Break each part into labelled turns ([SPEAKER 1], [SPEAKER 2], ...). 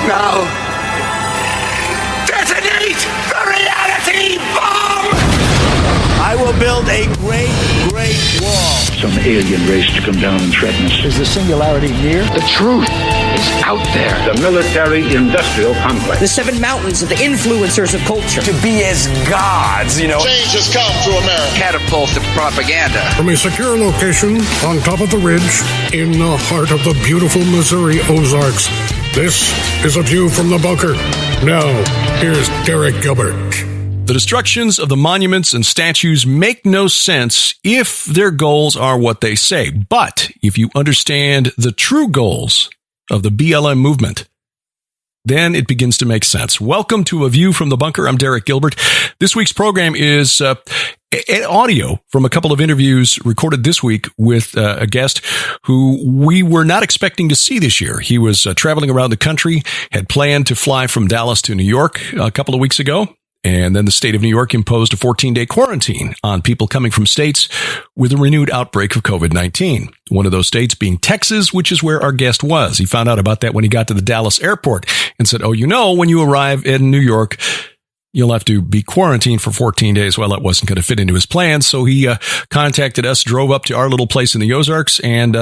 [SPEAKER 1] Now, detonate the reality bomb!
[SPEAKER 2] I will build a great, great wall.
[SPEAKER 3] Some alien race to come down and threaten us.
[SPEAKER 4] Is the singularity near?
[SPEAKER 1] The truth is out there.
[SPEAKER 3] The military-industrial complex.
[SPEAKER 5] The seven mountains of the influencers of culture.
[SPEAKER 2] To be as gods, you know.
[SPEAKER 6] Change has come to America.
[SPEAKER 1] Catapult of propaganda.
[SPEAKER 7] From a secure location on top of the ridge in the heart of the beautiful Missouri Ozarks, this is A View from the Bunker. Now, here's Derek Gilbert.
[SPEAKER 8] The destructions of the monuments and statues make no sense if their goals are what they say. But if you understand the true goals of the BLM movement, then it begins to make sense. Welcome to A View from the Bunker. I'm Derek Gilbert. This week's program is audio from a couple of interviews recorded this week with a guest who we were not expecting to see this year. He was traveling around the country, had planned to fly from Dallas to New York a couple of weeks ago. And then the state of New York imposed a 14-day quarantine on people coming from states with a renewed outbreak of COVID-19. One of those states being Texas, which is where our guest was. He found out about that when he got to the Dallas airport and said, when you arrive in New York, you'll have to be quarantined for 14 days. Well, that wasn't going to fit into his plans. So he contacted us, drove up to our little place in the Ozarks, and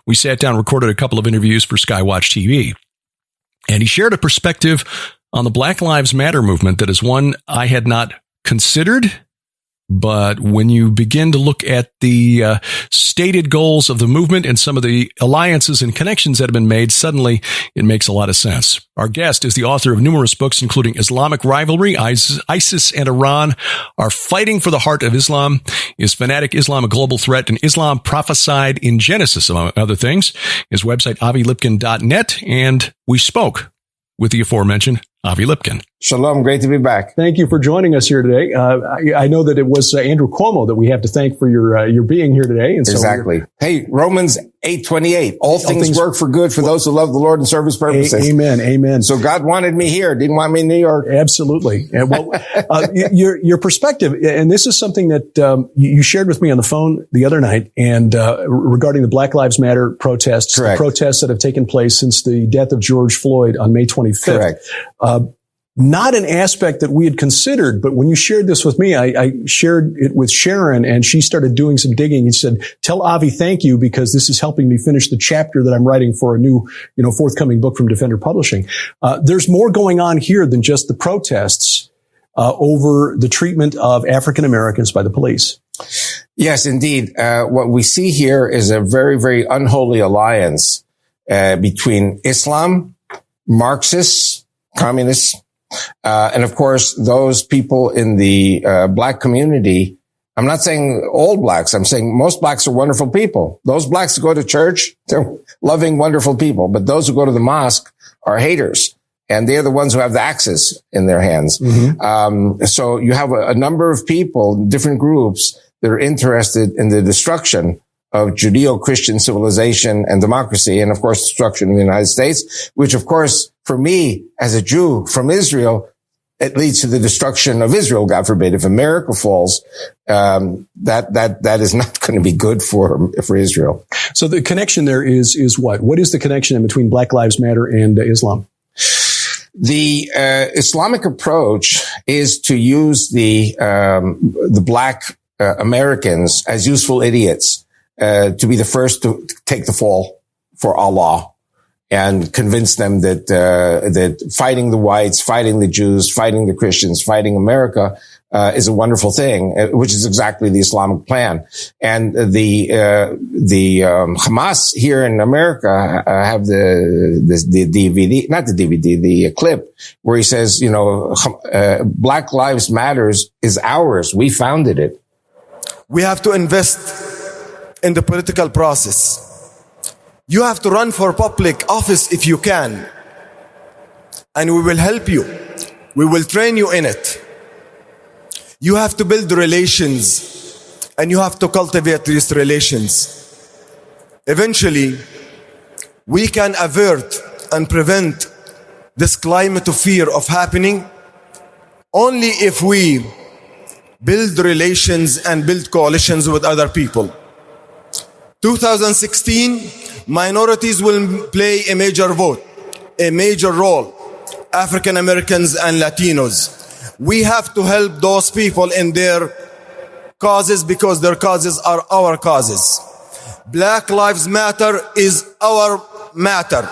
[SPEAKER 8] we sat down and recorded a couple of interviews for Skywatch TV. And he shared a perspective on the Black Lives Matter movement that is one I had not considered. But when you begin to look at the stated goals of the movement and some of the alliances and connections that have been made, suddenly it makes a lot of sense. Our guest is the author of numerous books, including Islamic Rivalry, ISIS and Iran are fighting for the heart of Islam, Is Fanatic Islam a Global Threat, and Islam Prophesied in Genesis, among other things. His website, avilipkin.net, and we spoke with the aforementioned Avi Lipkin.
[SPEAKER 9] Shalom, great to be back.
[SPEAKER 4] Thank you for joining us here today. I know that it was Andrew Cuomo that we have to thank for your being here today. And so
[SPEAKER 9] exactly. Hey, Romans 8:28. All things work for good for those who love the Lord and serve His purposes.
[SPEAKER 4] Amen.
[SPEAKER 9] So God wanted me here, didn't want me in New York.
[SPEAKER 4] Absolutely. Well, your perspective, and this is something that you shared with me on the phone the other night, and regarding the Black Lives Matter protests,
[SPEAKER 9] Correct.
[SPEAKER 4] The protests that have taken place since the death of George Floyd on May 25th.
[SPEAKER 9] Correct.
[SPEAKER 4] Not an aspect that we had considered, but when you shared this with me, I shared it with Sharon, and she started doing some digging and said, tell Avi thank you, because this is helping me finish the chapter that I'm writing for a new, forthcoming book from Defender Publishing. There's more going on here than just the protests over the treatment of African Americans by the police.
[SPEAKER 9] Yes, indeed. What we see here is a very, very unholy alliance between Islam, Marxists, communists, and of course, those people in the black community. I'm not saying all blacks. I'm saying most blacks are wonderful people. Those blacks who go to church, they're loving, wonderful people. But those who go to the mosque are haters. And they're the ones who have the axes in their hands. Mm-hmm. So you have a number of people, different groups, that are interested in the destruction of Judeo-Christian civilization and democracy, and of course, destruction of the United States, which of course, for me, as a Jew from Israel, it leads to the destruction of Israel, God forbid. If America falls, that is not going to be good for Israel.
[SPEAKER 4] So the connection there is what? What is the connection between Black Lives Matter and Islam?
[SPEAKER 9] The Islamic approach is to use the black Americans as useful idiots, to be the first to take the fall for Allah and convince them that fighting the whites, fighting the Jews, fighting the Christians, fighting America is a wonderful thing, which is exactly the Islamic plan. And the Hamas here in America have the DVD, not the DVD, the clip where he says, Black Lives Matters is ours. We founded it.
[SPEAKER 10] We have to invest in the political process. You have to run for public office if you can. And we will help you. We will train you in it. You have to build relations, and you have to cultivate these relations. Eventually, we can avert and prevent this climate of fear of happening only if we build relations and build coalitions with other people. 2016, minorities will play a major role. African Americans and Latinos. We have to help those people in their causes because their causes are our causes. Black Lives Matter is our matter.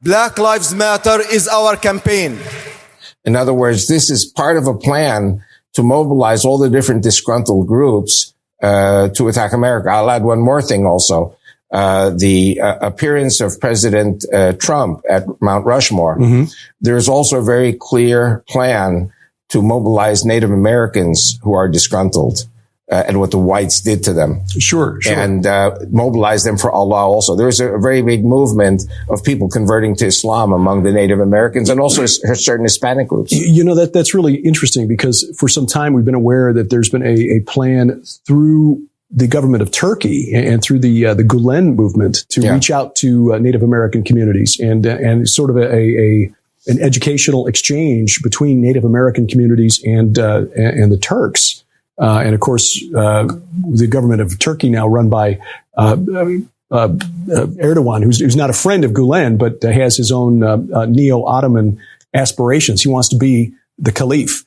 [SPEAKER 10] Black Lives Matter is our campaign.
[SPEAKER 9] In other words, this is part of a plan to mobilize all the different disgruntled groups to attack America. I'll add one more thing also. The appearance of President Trump at Mount Rushmore. There's also a very clear plan to mobilize Native Americans who are disgruntled at what the whites did to them.
[SPEAKER 4] Sure.
[SPEAKER 9] And mobilize them for Allah also. There's a very big movement of people converting to Islam among the Native Americans and also certain Hispanic groups.
[SPEAKER 4] You know, that's really interesting because for some time we've been aware that there's been a plan through the government of Turkey and through the Gulen movement to reach out to Native American communities and sort of an educational exchange between Native American communities and the Turks. And of course, the government of Turkey now run by Erdogan, who's not a friend of Gulen, but has his own neo-Ottoman aspirations. He wants to be the caliph.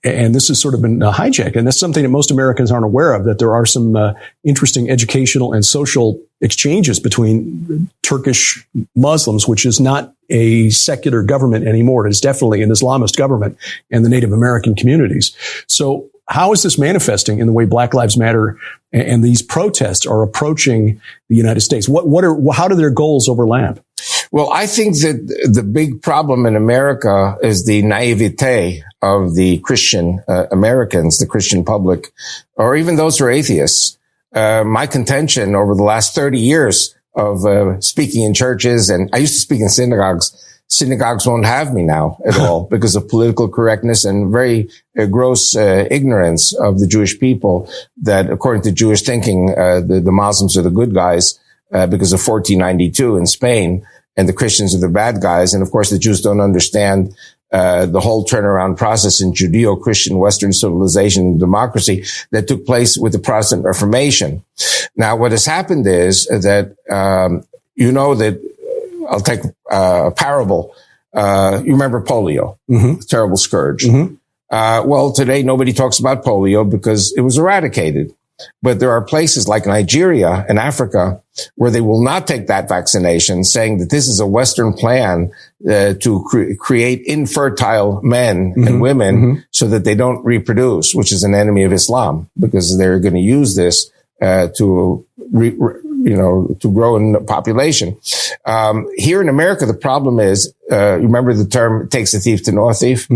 [SPEAKER 4] And this has sort of been hijacked. And that's something that most Americans aren't aware of, that there are some interesting educational and social exchanges between Turkish Muslims, which is not a secular government anymore. It is definitely an Islamist government, and the Native American communities. So how is this manifesting in the way Black Lives Matter and these protests are approaching the United States? How do their goals overlap?
[SPEAKER 9] Well, I think that the big problem in America is the naivete of the Christian Americans, the Christian public, or even those who are atheists. My contention over the last 30 years of speaking in churches, and I used to speak in synagogues. Synagogues won't have me now at all because of political correctness and very gross ignorance of the Jewish people, that according to Jewish thinking, the Muslims are the good guys because of 1492 in Spain, and the Christians are the bad guys. And of course, the Jews don't understand the whole turnaround process in Judeo-Christian Western civilization and democracy that took place with the Protestant Reformation. Now, what has happened is that, you know that, I'll take a parable. You remember polio, terrible scourge. Well, today nobody talks about polio because it was eradicated. But there are places like Nigeria and Africa where they will not take that vaccination, saying that this is a Western plan to create infertile men and women so that they don't reproduce, which is an enemy of Islam, because they're going to use this to grow in population. Here in America, the problem is, you remember the term, it takes a thief to know a thief?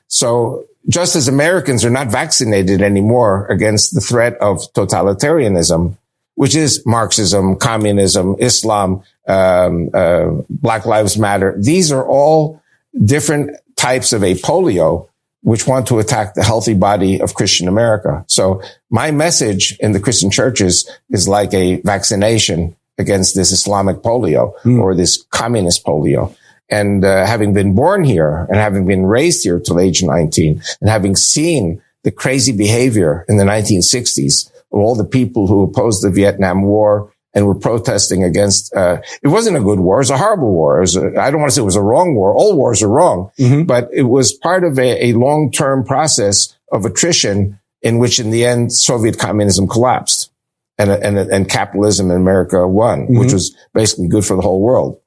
[SPEAKER 9] So just as Americans are not vaccinated anymore against the threat of totalitarianism, which is Marxism, communism, Islam, Black Lives Matter, these are all different types of a polio which want to attack the healthy body of Christian America. So my message in the Christian churches is like a vaccination against this Islamic polio or this communist polio. And having been born here and having been raised here till age 19 and having seen the crazy behavior in the 1960s of all the people who opposed the Vietnam War and were protesting against, it wasn't a good war. It was a horrible war. I don't want to say it was a wrong war. All wars are wrong, but it was part of a long-term process of attrition in which in the end Soviet communism collapsed and capitalism in America won, which was basically good for the whole world.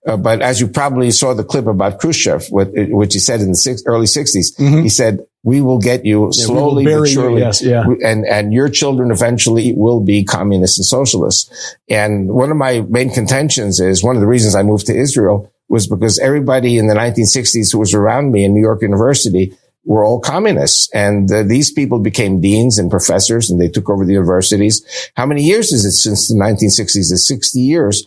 [SPEAKER 9] But as you probably saw the clip about Khrushchev, which he said in the early 60s, he said, we will get you slowly but surely. And your children eventually will be communists and socialists. And one of my main contentions is one of the reasons I moved to Israel was because everybody in the 1960s who was around me in New York University were all communists. And these people became deans and professors, and they took over the universities. How many years is it since the 1960s? It's 60 years.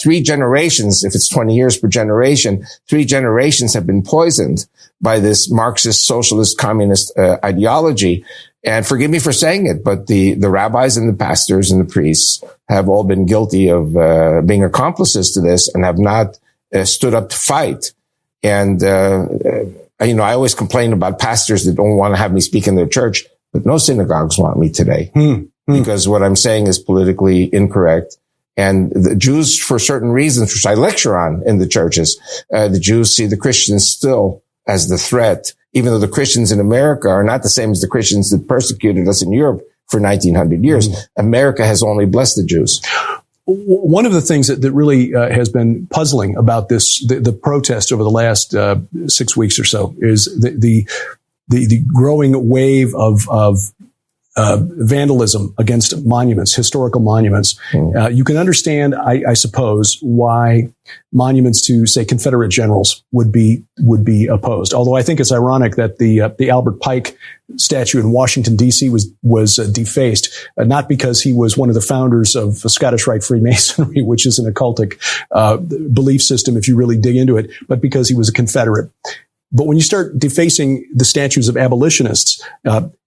[SPEAKER 9] 3 generations, if it's 20 years per generation, 3 generations have been poisoned by this Marxist, socialist, communist ideology. And forgive me for saying it, but the rabbis and the pastors and the priests have all been guilty of being accomplices to this and have not stood up to fight. And I always complain about pastors that don't want to have me speak in their church, but no synagogues want me today because what I'm saying is politically incorrect And the Jews, for certain reasons, which I lecture on in the churches, the Jews see the Christians still as the threat, even though the Christians in America are not the same as the Christians that persecuted us in Europe for 1900 years. America has only blessed the Jews.
[SPEAKER 4] One of the things that really has been puzzling about the protest over the last 6 weeks or so is the growing wave of vandalism against monuments, historical monuments. You can understand, I suppose, why monuments to, say, Confederate generals would be opposed. Although I think it's ironic that the Albert Pike statue in Washington D.C. was defaced, not because he was one of the founders of Scottish Rite Freemasonry, which is an occultic belief system if you really dig into it, but because he was a Confederate. But when you start defacing the statues of abolitionists,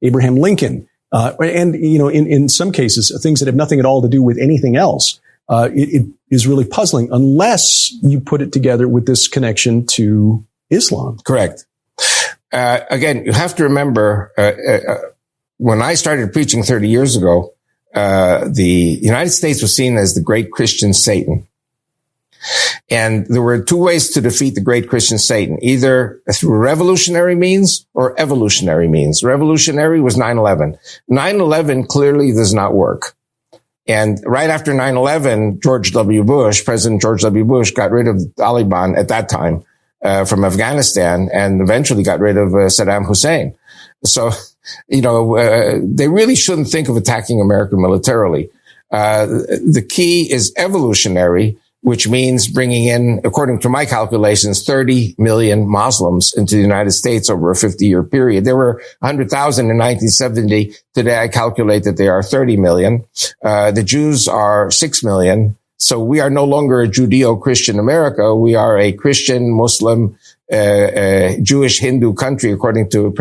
[SPEAKER 4] Abraham Lincoln, and, in some cases, things that have nothing at all to do with anything else, it is really puzzling unless you put it together with this connection to Islam.
[SPEAKER 9] Correct. Again, you have to remember, when I started preaching 30 years ago, the United States was seen as the great Christian Satan. And there were two ways to defeat the great Christian Satan, either through revolutionary means or evolutionary means. Revolutionary was 9/11. 9/11 clearly does not work. And right after 9/11, President George W. Bush got rid of the Taliban at that time from Afghanistan and eventually got rid of Saddam Hussein. So, they really shouldn't think of attacking America militarily. The key is evolutionary, which means bringing in, according to my calculations, 30 million Muslims into the United States over a 50-year period. There were 100,000 in 1970. Today, I calculate that there are 30 million. The Jews are 6 million. So we are no longer a Judeo-Christian America. We are a Christian, Muslim, Jewish, Hindu country, according to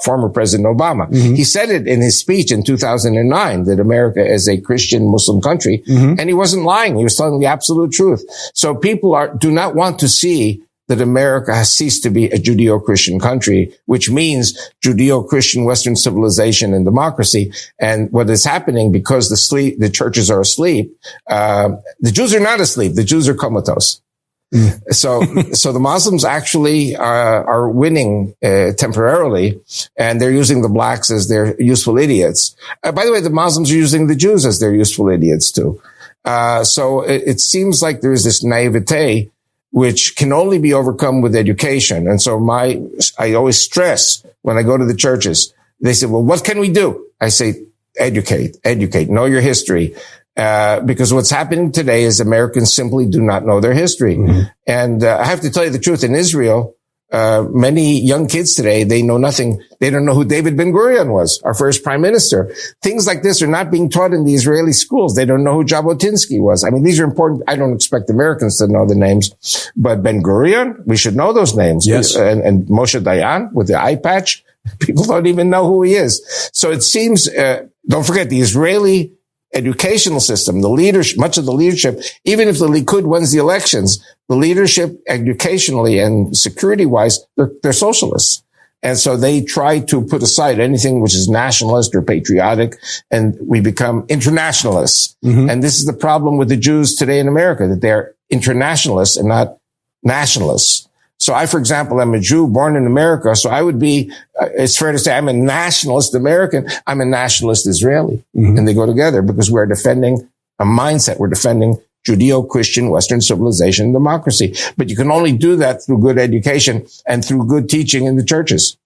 [SPEAKER 9] former President Obama. He said it in his speech in 2009 that America is a Christian Muslim country, and he wasn't lying. He was telling the absolute truth. So people do not want to see that America has ceased to be a Judeo-Christian country, which means Judeo-Christian Western civilization and democracy. And what is happening, because the churches are asleep, the Jews are not asleep. The Jews are comatose. So the Muslims actually are winning temporarily, and they're using the blacks as their useful idiots. By the way, the Muslims are using the Jews as their useful idiots too. So it seems like there is this naivete which can only be overcome with education. And so I always stress when I go to the churches, they say, well, what can we do? I say, educate, know your history. Because what's happening today is Americans simply do not know their history. And I have to tell you the truth, in Israel, many young kids today, they know nothing. They don't know who David Ben-Gurion was, our first prime minister. Things like this are not being taught in the Israeli schools. They don't know who Jabotinsky was. I mean, these are important. I don't expect Americans to know the names, but Ben-Gurion, we should know those names.
[SPEAKER 4] Yes.
[SPEAKER 9] And Moshe Dayan with the eye patch, people don't even know who he is. So it seems, don't forget the Israeli educational system, the leadership, much of the leadership, even if the Likud wins the elections, the leadership educationally and security wise, they're socialists. And so they try to put aside anything which is nationalist or patriotic, and we become internationalists. And this is the problem with the Jews today in America, that they're internationalists and not nationalists. So I, for example, am a Jew born in America. So I would be, it's fair to say I'm a nationalist American. I'm a nationalist Israeli. And they go together because we're defending a mindset. We're defending Judeo-Christian Western civilization and democracy. But you can only do that through good education and through good teaching in the churches.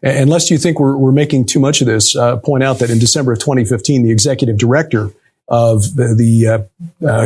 [SPEAKER 4] Unless you think we're making too much of this, point out that in December of 2015, the executive director of the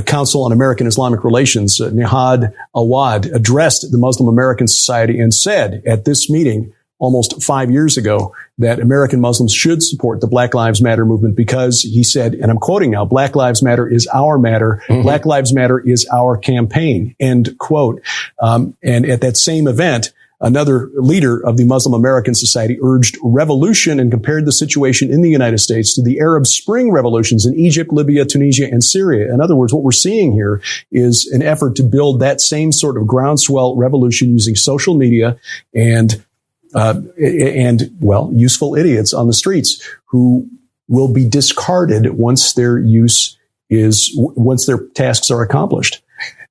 [SPEAKER 4] Council on American Islamic Relations, Nihad Awad, addressed the Muslim American Society and said at this meeting almost 5 years ago that American Muslims should support the Black Lives Matter movement because, he said, and I'm quoting now, Black Lives Matter is our matter. Black Lives Matter is our campaign, end quote. And at that same event, another leader of the Muslim American Society urged revolution and compared the situation in the United States to the Arab Spring revolutions in Egypt, Libya, Tunisia, and Syria. In other words, what we're seeing here is an effort to build that same sort of groundswell revolution using social media and useful idiots on the streets who will be discarded once their use is once their tasks are accomplished.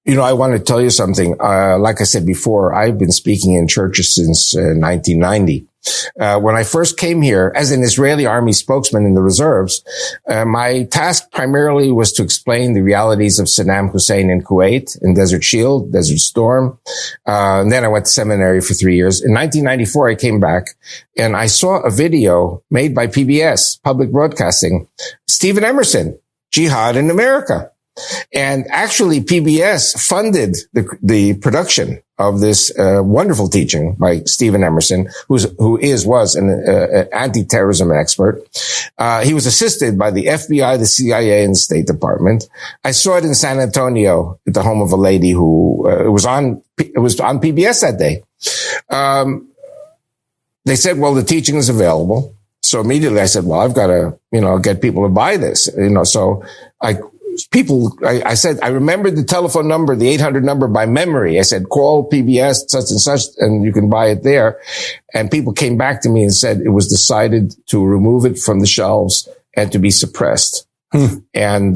[SPEAKER 9] You know, I want to tell you something. Like I said before, I've been speaking in churches since 1990. When I first came here as an Israeli army spokesman in the reserves, my task primarily was to explain the realities of Saddam Hussein in Kuwait, in Desert Shield, Desert Storm. And then I went to seminary for 3 years. In 1994, I came back and I saw a video made by PBS, Public Broadcasting, Stephen Emerson, Jihad in America. And actually, PBS funded the production of this wonderful teaching by Stephen Emerson, was an anti-terrorism expert. He was assisted by the FBI, the CIA, and the State Department. I saw it in San Antonio at the home of a lady who it was on PBS that day. They said, "Well, the teaching is available." So immediately I said, "Well, I've got to, get people to buy this." So I said, I remembered the telephone number, the 800 number by memory. I said, "Call PBS such and such and you can buy it there." And people came back to me and said it was decided to remove it from the shelves and to be suppressed. And,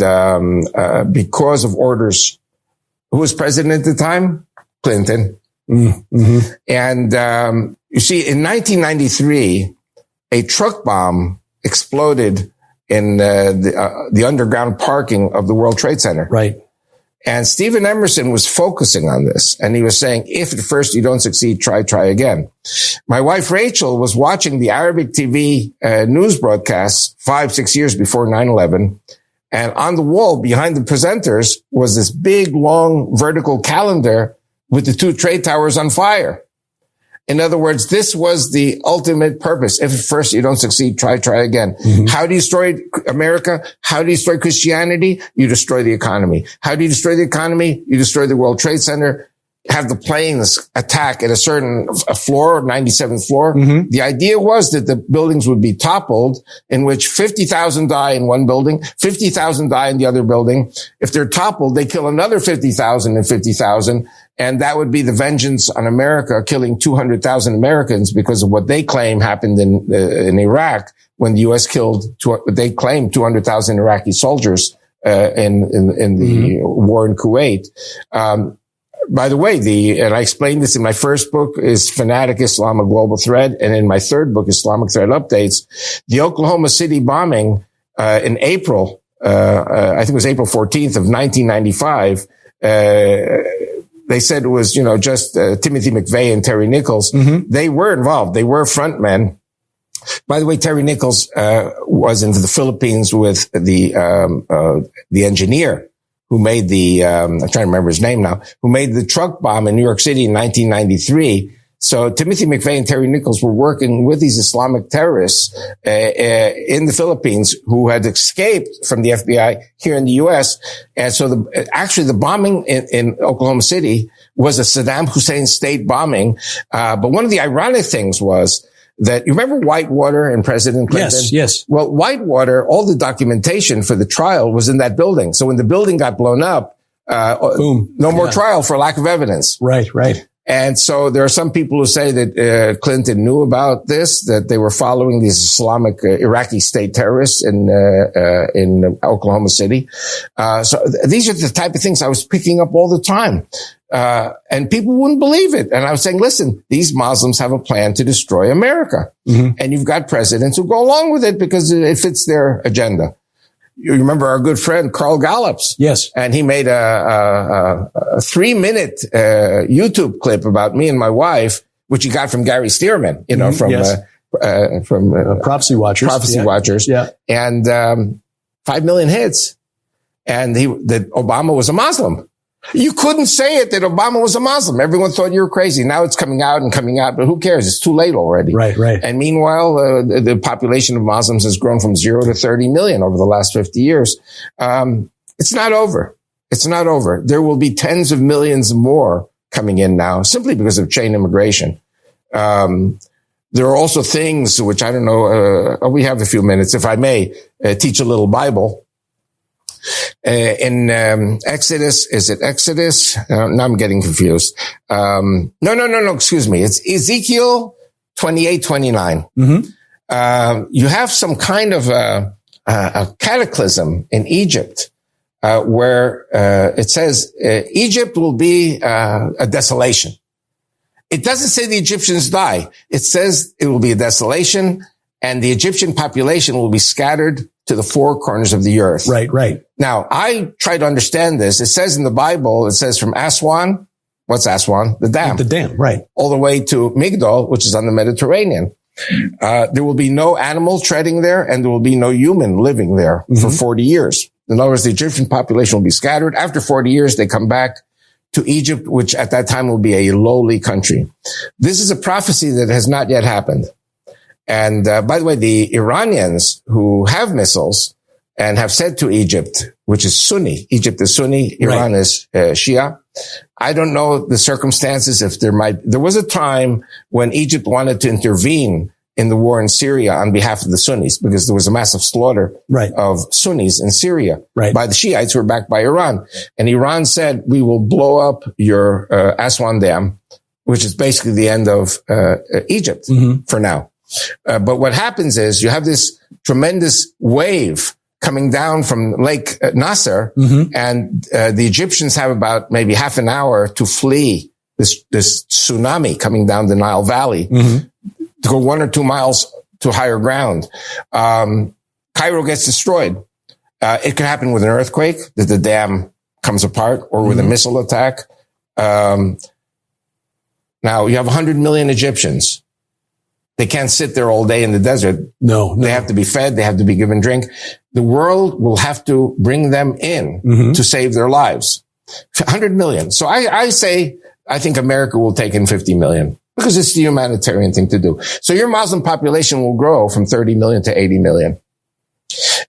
[SPEAKER 9] because of orders, who was president at the time? Clinton. Mm-hmm. And, you see, in 1993, a truck bomb exploded in the underground parking of the World Trade Center.
[SPEAKER 4] Right.
[SPEAKER 9] And Stephen Emerson was focusing on this. And he was saying, if at first you don't succeed, try again. My wife, Rachel, was watching the Arabic TV news broadcasts 5-6 years before 9/11. And on the wall behind the presenters was this big, long, vertical calendar with the 2 trade towers on fire. In other words, this was the ultimate purpose. If at first you don't succeed, try again. Mm-hmm. How do you destroy America? How do you destroy Christianity? You destroy the economy. How do you destroy the economy? You destroy the World Trade Center. Have the planes attack at a certain floor, 97th floor. Mm-hmm. The idea was that the buildings would be toppled, in which 50,000 die in one building, 50,000 die in the other building. If they're toppled, they kill another 50,000 and 50,000. And that would be the vengeance on America, killing 200,000 Americans because of what they claim happened in Iraq when the U.S. killed, they claimed 200,000 Iraqi soldiers, in the war in Kuwait. By the way, and I explained this in my first book, is Fanatic Islam, a Global Threat. And in my third book, Islamic Threat Updates, the Oklahoma City bombing, in April, I think it was April 14th of 1995, they said it was, just Timothy McVeigh and Terry Nichols. Mm-hmm. They were involved. They were front men. By the way, Terry Nichols was in the Philippines with the engineer who made I'm trying to remember his name now, who made the truck bomb in New York City in 1993. So Timothy McVeigh and Terry Nichols were working with these Islamic terrorists in the Philippines who had escaped from the FBI here in the U.S. And so the bombing in Oklahoma City was a Saddam Hussein state bombing. But one of the ironic things was that, you remember Whitewater and President Clinton?
[SPEAKER 4] Yes.
[SPEAKER 9] Well, Whitewater, all the documentation for the trial was in that building. So when the building got blown up, boom, no more trial for lack of evidence.
[SPEAKER 4] Right.
[SPEAKER 9] And so there are some people who say that Clinton knew about this, that they were following these Islamic Iraqi state terrorists in Oklahoma City. So these are the type of things I was picking up all the time. And people wouldn't believe it. And I was saying, listen, these Muslims have a plan to destroy America. Mm-hmm. And you've got presidents who go along with it because it fits their agenda. You remember our good friend Carl Gallups?
[SPEAKER 4] Yes.
[SPEAKER 9] And he made a 3-minute YouTube clip about me and my wife, which he got from Gary Stearman, from
[SPEAKER 4] Prophecy Watchers.
[SPEAKER 9] Watchers.
[SPEAKER 4] Yeah.
[SPEAKER 9] And 5 million hits. And that Obama was a Muslim. You couldn't say it that Obama was a Muslim. Everyone thought you were crazy. Now it's coming out, but who cares? It's too late already.
[SPEAKER 4] Right.
[SPEAKER 9] And meanwhile, the population of Muslims has grown from 0 to 30 million over the last 50 years. It's not over. There will be tens of millions more coming in now simply because of chain immigration. There are also things which I don't know. We have a few minutes, if I may teach a little Bible. In Exodus, is it Exodus? Now I'm getting confused. No, excuse me. It's Ezekiel 28:29. Mm-hmm. You have some kind of a cataclysm in Egypt. where it says Egypt will be a desolation. It doesn't say the Egyptians die. It says it will be a desolation, and the Egyptian population will be scattered to the four corners of the earth.
[SPEAKER 4] Right.
[SPEAKER 9] Now, I try to understand this. It says in the Bible, it says from Aswan, what's Aswan? The dam.
[SPEAKER 4] The dam, right.
[SPEAKER 9] All the way to Migdol, which is on the Mediterranean. There will be no animal treading there, and there will be no human living there for 40 years. In other words, the Egyptian population will be scattered. After 40 years, they come back to Egypt, which at that time will be a lowly country. This is a prophecy that has not yet happened. And by the way, the Iranians who have missiles and have said to Egypt, which is Sunni, Egypt is Sunni, Iran is Shia. I don't know the circumstances. If there was a time when Egypt wanted to intervene in the war in Syria on behalf of the Sunnis, because there was a massive slaughter of Sunnis in Syria by the Shiites who were backed by Iran. And Iran said, we will blow up your Aswan Dam, which is basically the end of Egypt for now. But what happens is you have this tremendous wave coming down from Lake Nasser, and the Egyptians have about maybe half an hour to flee this tsunami coming down the Nile Valley, to go 1 or 2 miles to higher ground. Cairo gets destroyed. It could happen with an earthquake, that the dam comes apart, or with a missile attack. Now you have 100 million Egyptians. They can't sit there all day in the desert. No. They have to be fed. They have to be given drink. The world will have to bring them in to save their lives. 100 million. So I say, I think America will take in 50 million because it's the humanitarian thing to do. So your Muslim population will grow from 30 million to 80 million.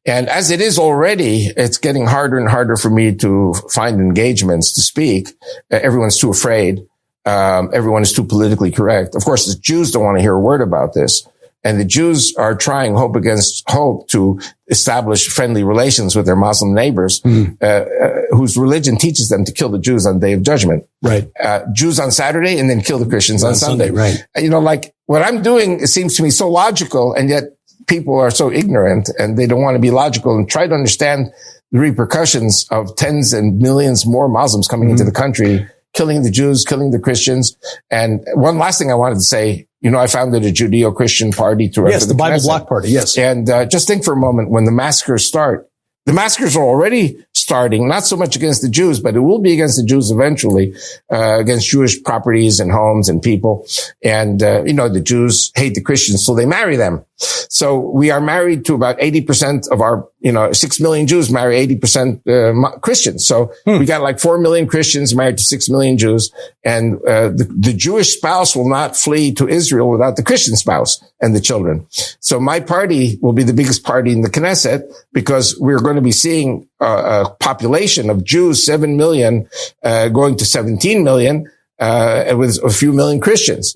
[SPEAKER 9] And as it is already, it's getting harder and harder for me to find engagements to speak. Everyone's too afraid. Everyone is too politically correct. Of course, the Jews don't want to hear a word about this. And the Jews are trying hope against hope to establish friendly relations with their Muslim neighbors, whose religion teaches them to kill the Jews on the Day of Judgment. Right. Jews on Saturday and then kill the Christians on Sunday. Right. You know, like what I'm doing, it seems to me so logical, and yet people are so ignorant and they don't want to be logical and try to understand the repercussions of tens and millions more Muslims coming into the country, killing the Jews, killing the Christians. And one last thing I wanted to say, you know, I founded a Judeo-Christian party to run for the
[SPEAKER 4] Bible
[SPEAKER 9] Knesset.
[SPEAKER 4] Bloc Party, yes.
[SPEAKER 9] And just think for a moment, when the massacres start, the massacres are already starting, not so much against the Jews, but it will be against the Jews eventually, against Jewish properties and homes and people. And, you know, the Jews hate the Christians, so they marry them. So we are married to about 80% of our, 6 million Jews marry 80% Christians. So we got like 4 million Christians married to 6 million Jews. And the Jewish spouse will not flee to Israel without the Christian spouse and the children. So my party will be the biggest party in the Knesset because we're going to be seeing a population of Jews, 7 million, going to 17 million. With a few million Christians.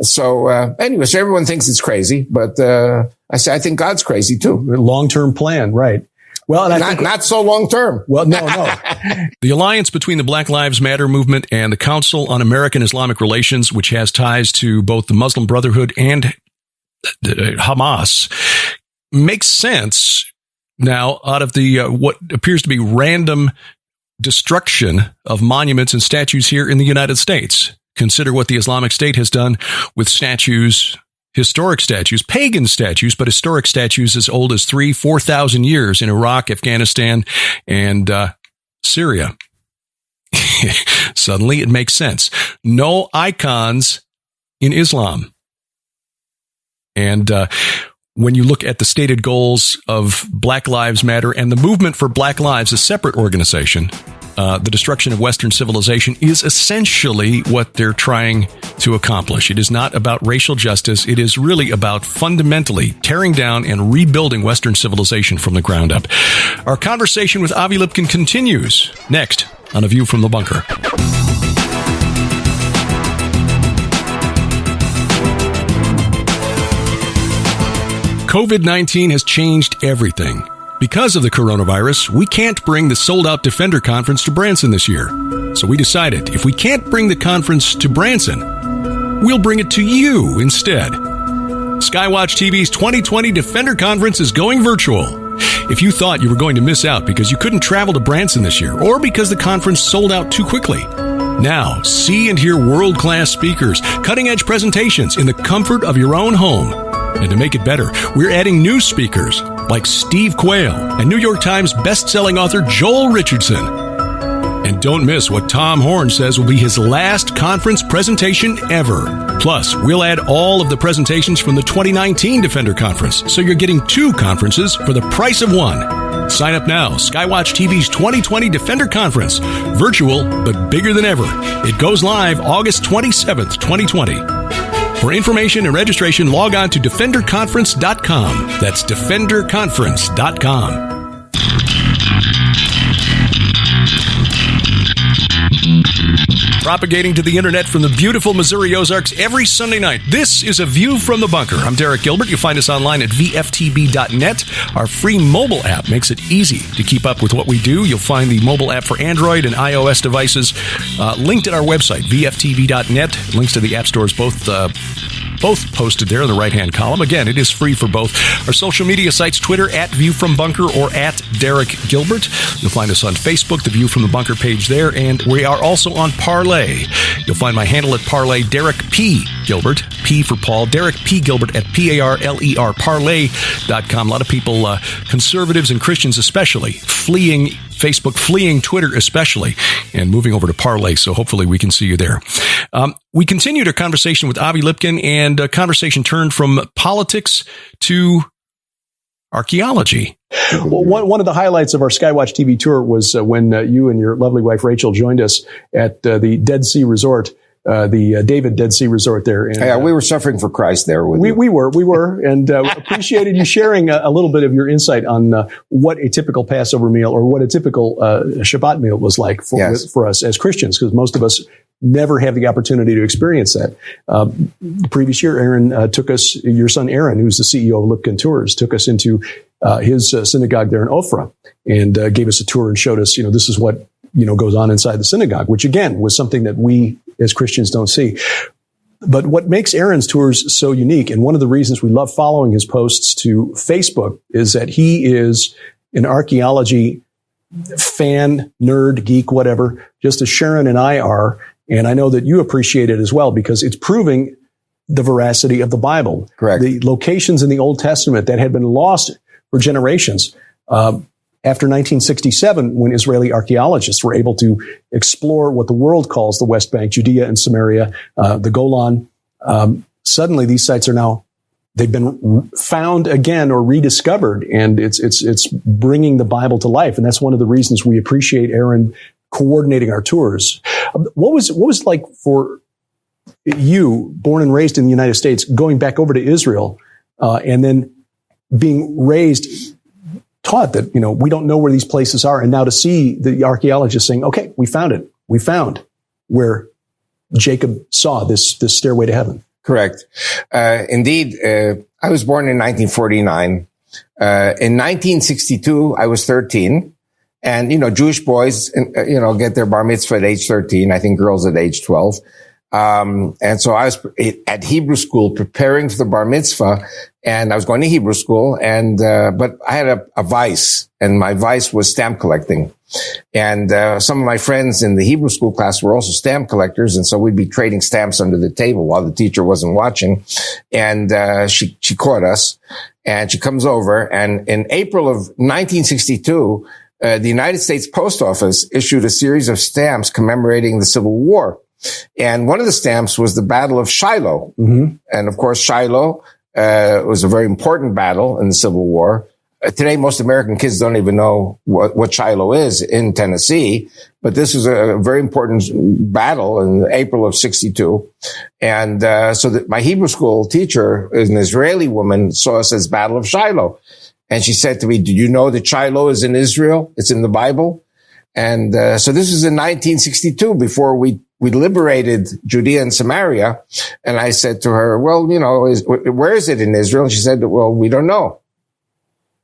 [SPEAKER 9] So, anyway, so everyone thinks it's crazy, but, I think God's crazy too.
[SPEAKER 4] Long-term plan, right. Well, and
[SPEAKER 9] not so long-term.
[SPEAKER 4] Well, no.
[SPEAKER 8] The alliance between the Black Lives Matter movement and the Council on American Islamic Relations, which has ties to both the Muslim Brotherhood and Hamas, makes sense now out of the, what appears to be random destruction of monuments and statues here in the United States. Consider what the Islamic State has done with statues, historic statues, pagan statues, but historic statues as old as 3,000-4,000 years in Iraq, Afghanistan, and Syria. Suddenly it makes sense. No icons in Islam. And when you look at the stated goals of Black Lives Matter and the Movement for Black Lives, a separate organization, the destruction of Western civilization is essentially what they're trying to accomplish. It is not about racial justice. It is really about fundamentally tearing down and rebuilding Western civilization from the ground up. Our conversation with Avi Lipkin continues next on A View from the Bunker. COVID-19 has changed everything. Because of the coronavirus, we can't bring the sold-out Defender Conference to Branson this year. So we decided if we can't bring the conference to Branson, we'll bring it to you instead. Skywatch TV's 2020 Defender Conference is going virtual. If you thought you were going to miss out because you couldn't travel to Branson this year, or because the conference sold out too quickly, now see and hear world-class speakers, cutting-edge presentations in the comfort of your own home. And to make it better, we're adding new speakers like Steve Quayle and New York Times best-selling author Joel Richardson. And don't miss what Tom Horn says will be his last conference presentation ever. Plus, we'll add all of the presentations from the 2019 Defender Conference, so you're getting 2 conferences for the price of 1. Sign up now. Skywatch TV's 2020 Defender Conference. Virtual, but bigger than ever. It goes live August 27th, 2020. For information and registration, log on to defenderconference.com. That's defenderconference.com. Propagating to the internet from the beautiful Missouri Ozarks every Sunday night. This is A View from the Bunker. I'm Derek Gilbert. You'll find us online at vftb.net. Our free mobile app makes it easy to keep up with what we do. You'll find the mobile app for Android and iOS devices linked at our website, vftb.net. Links to the app stores both posted there in the right-hand column. Again, it is free for both. Our social media sites, Twitter, at View from Bunker or at Derek Gilbert. You'll find us on Facebook, the View from the Bunker page there, and we are also on Parley. You'll find my handle at Parley, Derek P. Gilbert, P for Paul, Derek P. Gilbert at Parler, Parley.com. A lot of people, conservatives and Christians especially, fleeing Facebook, fleeing Twitter especially, and moving over to Parley, so hopefully we can see you there. We continued our conversation with Avi Lipkin, and a conversation turned from politics to archaeology.
[SPEAKER 4] Well, one of the highlights of our Skywatch TV tour was when you and your lovely wife Rachel joined us at the Dead Sea Resort, the David Dead Sea Resort there. And,
[SPEAKER 9] yeah, we were suffering for Christ there.
[SPEAKER 4] We were, and appreciated you sharing a little bit of your insight on what a typical Passover meal or what a typical Shabbat meal was like for us as Christians, because most of us never have the opportunity to experience that. The previous year, Aaron took us, your son Aaron, who's the CEO of Lipkin Tours, took us into his synagogue there in Ophrah and gave us a tour and showed us, this is what, goes on inside the synagogue, which again was something that we as Christians don't see. But what makes Aaron's tours so unique, and one of the reasons we love following his posts to Facebook, is that he is an archaeology fan, nerd, geek, whatever, just as Sharon and I are. And I know that you appreciate it as well, because it's proving the veracity of the Bible.
[SPEAKER 9] Correct.
[SPEAKER 4] The locations in the Old Testament that had been lost for generations. After 1967, when Israeli archaeologists were able to explore what the world calls the West Bank, Judea and Samaria, the Golan, suddenly these sites they've been found again or rediscovered, and it's bringing the Bible to life. And that's one of the reasons we appreciate Aaron coordinating our tours. What was it like for you, born and raised in the United States, going back over to Israel, and then being taught that, we don't know where these places are, and now to see the archaeologists saying, okay, we found it. We found where Jacob saw this stairway to heaven.
[SPEAKER 9] Correct. Indeed, I was born in 1949. In 1962, I was 13. And, Jewish boys, get their bar mitzvah at age 13. I think girls at age 12. And so I was at Hebrew school preparing for the bar mitzvah, and I was going to Hebrew school, but I had a vice, and my vice was stamp collecting. And some of my friends in the Hebrew school class were also stamp collectors, and so we'd be trading stamps under the table while the teacher wasn't watching. And she caught us, and she comes over, and in April of 1962, the United States Post Office issued a series of stamps commemorating the Civil War. And one of the stamps was the Battle of Shiloh. Mm-hmm. And of course, Shiloh was a very important battle in the Civil War. Today, most American kids don't even know what Shiloh is in Tennessee, but this was a very important battle in April of 62. And so that my Hebrew school teacher, an Israeli woman, saw us as Battle of Shiloh. And she said to me, did you know that Shiloh is in Israel? It's in the Bible. And so this was in 1962, before we liberated Judea and Samaria. And I said to her, well, where is it in Israel? And she said, well, we don't know.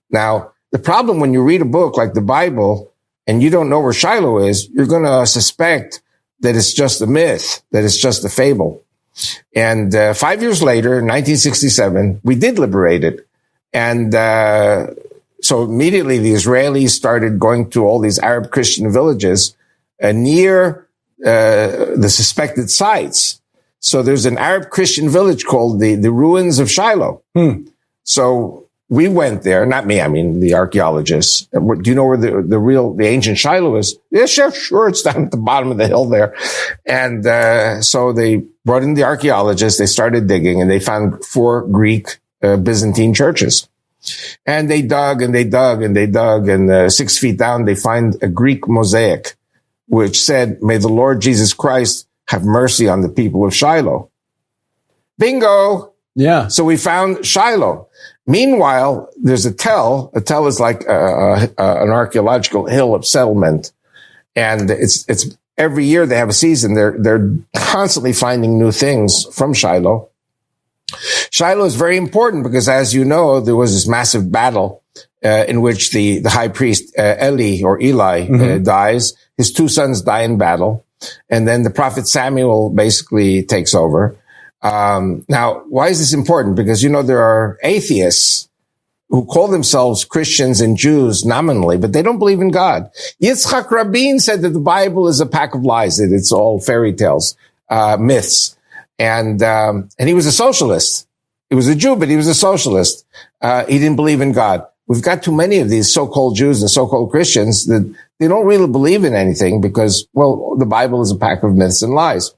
[SPEAKER 9] Now, the problem when you read a book like the Bible and you don't know where Shiloh is, you're going to suspect that it's just a myth, that it's just a fable. And 5 years later, in 1967, we did liberate it. And So immediately the Israelis started going to all these Arab Christian villages near the suspected sites. So there's an Arab Christian village called the ruins of Shiloh. So we went there, not me, I mean the archaeologists. Do you know where the ancient Shiloh is? Yeah, sure, it's down at the bottom of the hill there. And so they brought in the archaeologists, they started digging, and they found 4 Greek Byzantine churches. And they dug and they dug and they dug, and 6 feet down they find a Greek mosaic which said, "May the Lord Jesus Christ have mercy on the people of Shiloh." Bingo!
[SPEAKER 4] Yeah.
[SPEAKER 9] So we found Shiloh. Meanwhile, there's a tell. A tell is like an archaeological hill of settlement. And it's every year they have a season. They're constantly finding new things from Shiloh. Shiloh is very important because, as you know, there was this massive battle in which the high priest Eli dies. His 2 sons die in battle. And then the prophet Samuel basically takes over. Now, why is this important? Because, you know, there are atheists who call themselves Christians and Jews nominally, but they don't believe in God. Yitzhak Rabin said that the Bible is a pack of lies, that it's all fairy tales, myths. And he was a socialist. He was a Jew, but he was a socialist. He didn't believe in God. We've got too many of these so-called Jews and so-called Christians that they don't really believe in anything because, well, the Bible is a pack of myths and lies.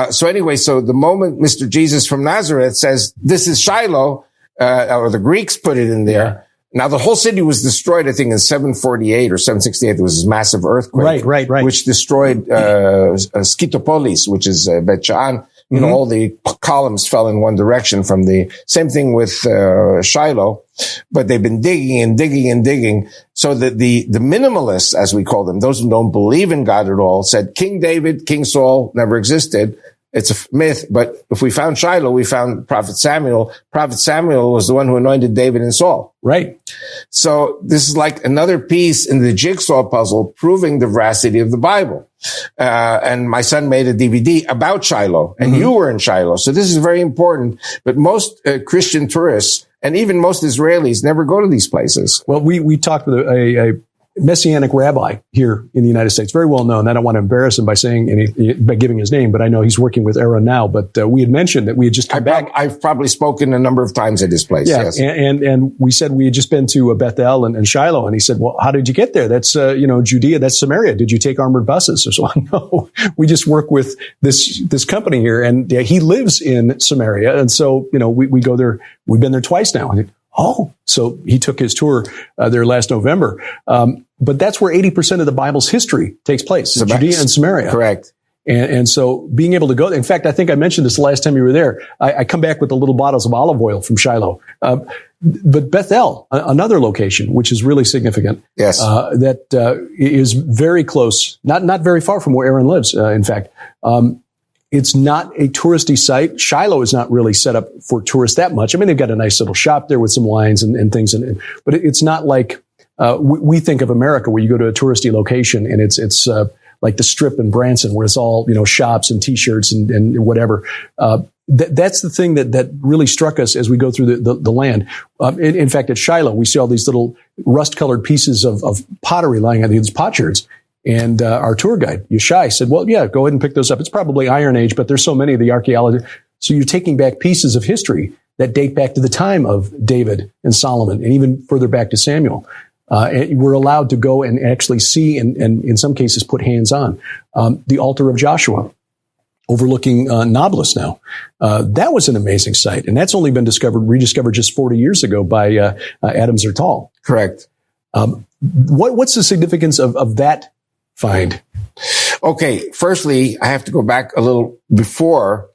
[SPEAKER 9] So anyway, so the moment Mr. Jesus from Nazareth says, "This is Shiloh," or the Greeks put it in there. Now, the whole city was destroyed, I think, in 748 or 768. There was this massive earthquake.
[SPEAKER 4] Right.
[SPEAKER 9] Which destroyed Skytopolis, which is Bet Sha'an. You know, all the columns fell in one direction from the same thing with Shiloh. But they've been digging and digging and digging. So that the minimalists, as we call them, those who don't believe in God at all, said King David, King Saul never existed. It's a myth. But if we found Shiloh, we found Prophet Samuel. Prophet Samuel was the one who anointed David and Saul.
[SPEAKER 4] Right.
[SPEAKER 9] So this is like another piece in the jigsaw puzzle proving the veracity of the Bible. And my son made a DVD about Shiloh, and you were in Shiloh. So this is very important. But most Christian tourists and even most Israelis never go to these places.
[SPEAKER 4] Well, we talked with a Messianic rabbi here in the United States, very well known. I don't want to embarrass him by by giving his name, but I know he's working with Aaron now. But we had mentioned that we had just come back.
[SPEAKER 9] I've probably spoken a number of times at his place.
[SPEAKER 4] Yeah,
[SPEAKER 9] yes.
[SPEAKER 4] and we said we had just been to Bethel and Shiloh, and he said, "Well, how did you get there? That's Judea, that's Samaria. Did you take armored buses?" So no, we just work with this company here, and he lives in Samaria, and so we go there. We've been there twice now. Oh, so he took his tour there last November. But that's where 80% of the Bible's history takes place, Judea and Samaria.
[SPEAKER 9] Correct.
[SPEAKER 4] And so being able to go, in fact, I think I mentioned this the last time you were there. I come back with the little bottles of olive oil from Shiloh. But Bethel, another location, which is really significant.
[SPEAKER 9] Yes.
[SPEAKER 4] That is very close, not very far from where Aaron lives, in fact. It's not a touristy site. Shiloh is not really set up for tourists that much. I mean, they've got a nice little shop there with some wines and things, but it's not like we think of America, where you go to a touristy location and it's like the Strip in Branson, where it's all shops and T-shirts and whatever. That's the thing that really struck us as we go through the land. In fact, at Shiloh, we see all these little rust-colored pieces of pottery lying on these potsherds. And our tour guide, Yeshai, said, "Well, yeah, go ahead and pick those up. It's probably Iron Age, but there's so many of the archaeology." So you're taking back pieces of history that date back to the time of David and Solomon, and even further back to Samuel. And we're allowed to go and actually see, and in some cases put hands on the altar of Joshua, overlooking Nablus now. That was an amazing site, and that's only been rediscovered just 40 years ago by Adam Zertal.
[SPEAKER 9] Correct.
[SPEAKER 4] What's the significance of that find?
[SPEAKER 9] Okay, firstly, I have to go back a little before.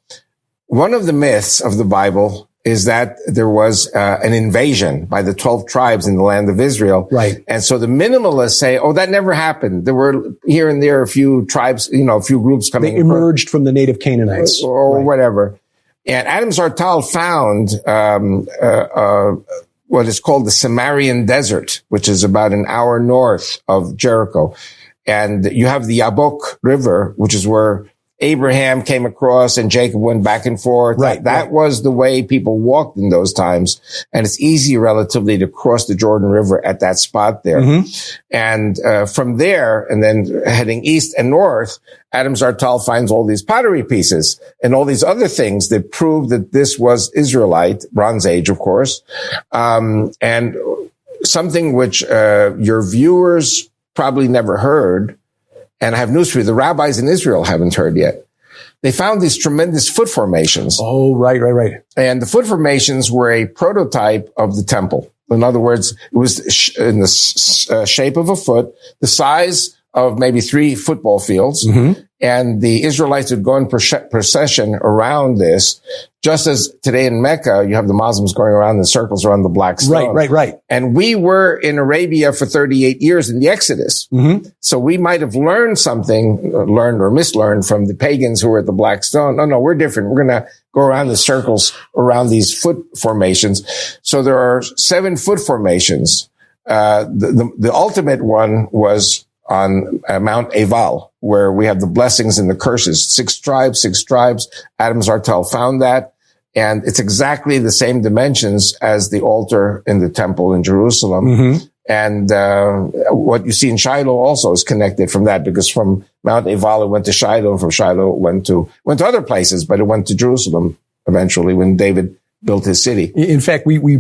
[SPEAKER 9] One of the myths of the Bible is that there was an invasion by the 12 tribes in the land of Israel.
[SPEAKER 4] Right.
[SPEAKER 9] And so the minimalists say, "Oh, that never happened. There were here and there a few tribes, a few groups coming.
[SPEAKER 4] They emerged from the native Canaanites.
[SPEAKER 9] Or whatever. And Adam Zertal found what is called the Samarian Desert, which is about an hour north of Jericho. And you have the Yabok River, which is where Abraham came across and Jacob went back and forth.
[SPEAKER 4] Right.
[SPEAKER 9] That was the way people walked in those times. And it's easy relatively to cross the Jordan River at that spot there. And from there, and then heading east and north, Adam Zartal finds all these pottery pieces and all these other things that prove that this was Israelite, Bronze Age, of course. And something which your viewers probably never heard. And I have news for you. The rabbis in Israel haven't heard yet. They found these tremendous foot formations.
[SPEAKER 4] Oh, right.
[SPEAKER 9] And the foot formations were a prototype of the temple. In other words, it was in the shape of a foot, the size of maybe 3 football fields. And the Israelites would go in procession around this, just as today in Mecca, you have the Muslims going around in circles around the Black Stone.
[SPEAKER 4] Right.
[SPEAKER 9] And we were in Arabia for 38 years in the Exodus. So we might have learned something, learned or mislearned from the pagans who were at the Black Stone. No, we're different. We're going to go around the circles around these foot formations. So there are 7 foot formations. The ultimate one was on Mount Eval, where we have the blessings and the curses. 6 tribes. Adam Zartel found that. And it's exactly the same dimensions as the altar in the temple in Jerusalem. And what you see in Shiloh also is connected from that, because from Mount Eval it went to Shiloh, and from Shiloh it went to other places, but it went to Jerusalem eventually when David built his city.
[SPEAKER 4] In fact, we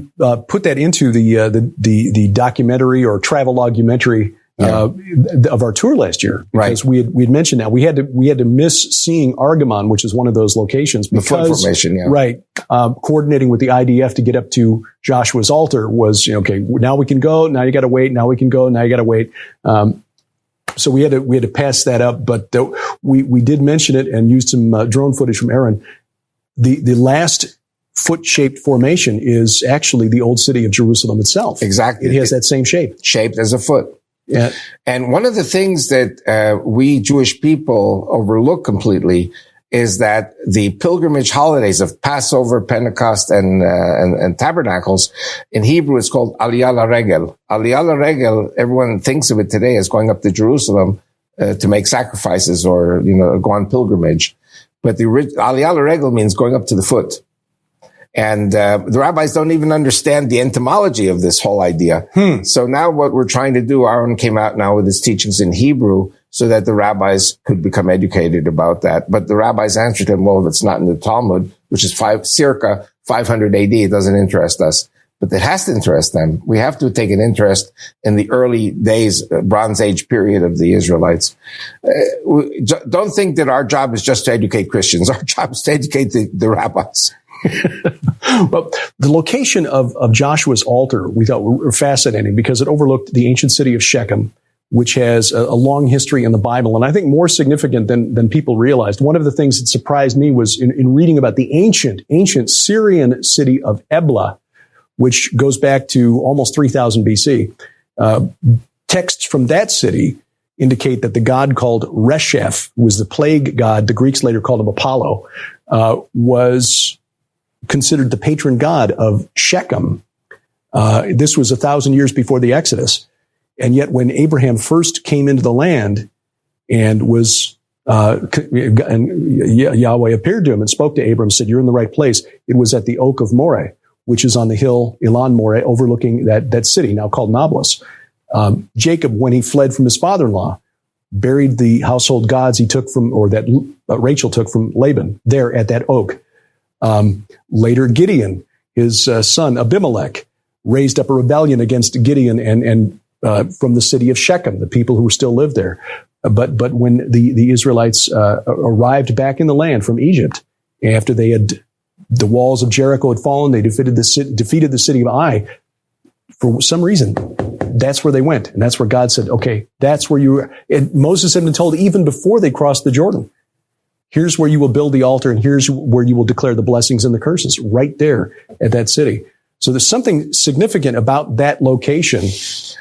[SPEAKER 4] put that into the documentary or travel documentary of our tour last year, because we had mentioned that we had to miss seeing Argamon, which is one of those locations, because
[SPEAKER 9] the foot formation,
[SPEAKER 4] coordinating with the IDF to get up to Joshua's altar was okay. Now we can go. Now you got to wait. Now we can go. Now you got to wait. So we had to pass that up, but we did mention it and used some drone footage from Aaron. The last foot-shaped formation is actually the old city of Jerusalem itself.
[SPEAKER 9] Exactly,
[SPEAKER 4] it has that same shape,
[SPEAKER 9] shaped as a foot.
[SPEAKER 4] Yeah.
[SPEAKER 9] And one of the things that we Jewish people overlook completely is that the pilgrimage holidays of Passover, Pentecost, and Tabernacles, in Hebrew it's called Aliyah LaRegel. Aliyah LaRegel, everyone thinks of it today as going up to Jerusalem to make sacrifices or go on pilgrimage. But the Aliyah LaRegel means going up to the foot. And the rabbis don't even understand the etymology of this whole idea. So now what we're trying to do, Aaron came out now with his teachings in Hebrew so that the rabbis could become educated about that. But the rabbis answered him, well, if it's not in the Talmud, which is circa 500 AD, it doesn't interest us. But it has to interest them. We have to take an interest in the early days, Bronze Age period of the Israelites. Don't think that our job is just to educate Christians. Our job is to educate the rabbis.
[SPEAKER 4] Well, the location of Joshua's altar we thought were fascinating because it overlooked the ancient city of Shechem, which has a long history in the Bible, and I think more significant than people realized. One of the things that surprised me was in reading about the ancient Syrian city of Ebla, which goes back to almost 3000 BC. Texts from that city indicate that the god called Resheph, who was the plague god, the Greeks later called him Apollo, was considered the patron god of Shechem. This was 1,000 years before the Exodus. And yet when Abraham first came into the land and was, and Yahweh appeared to him and spoke to Abram, said, you're in the right place. It was at the Oak of Moreh, which is on the hill Elon Moreh, overlooking that city, now called Nablus. Jacob, when he fled from his father-in-law, buried the household gods he took from, or that Rachel took from Laban, there at that oak. Later, Gideon, his son Abimelech, raised up a rebellion against Gideon and from the city of Shechem, the people who still lived there. But when the Israelites arrived back in the land from Egypt, after the walls of Jericho had fallen, they defeated the city of Ai. For some reason, that's where they went, and that's where God said, "Okay, that's where you." And Moses had been told even before they crossed the Jordan, "Here's where you will build the altar, and here's where you will declare the blessings and the curses." Right there at that city. So there's something significant about that location.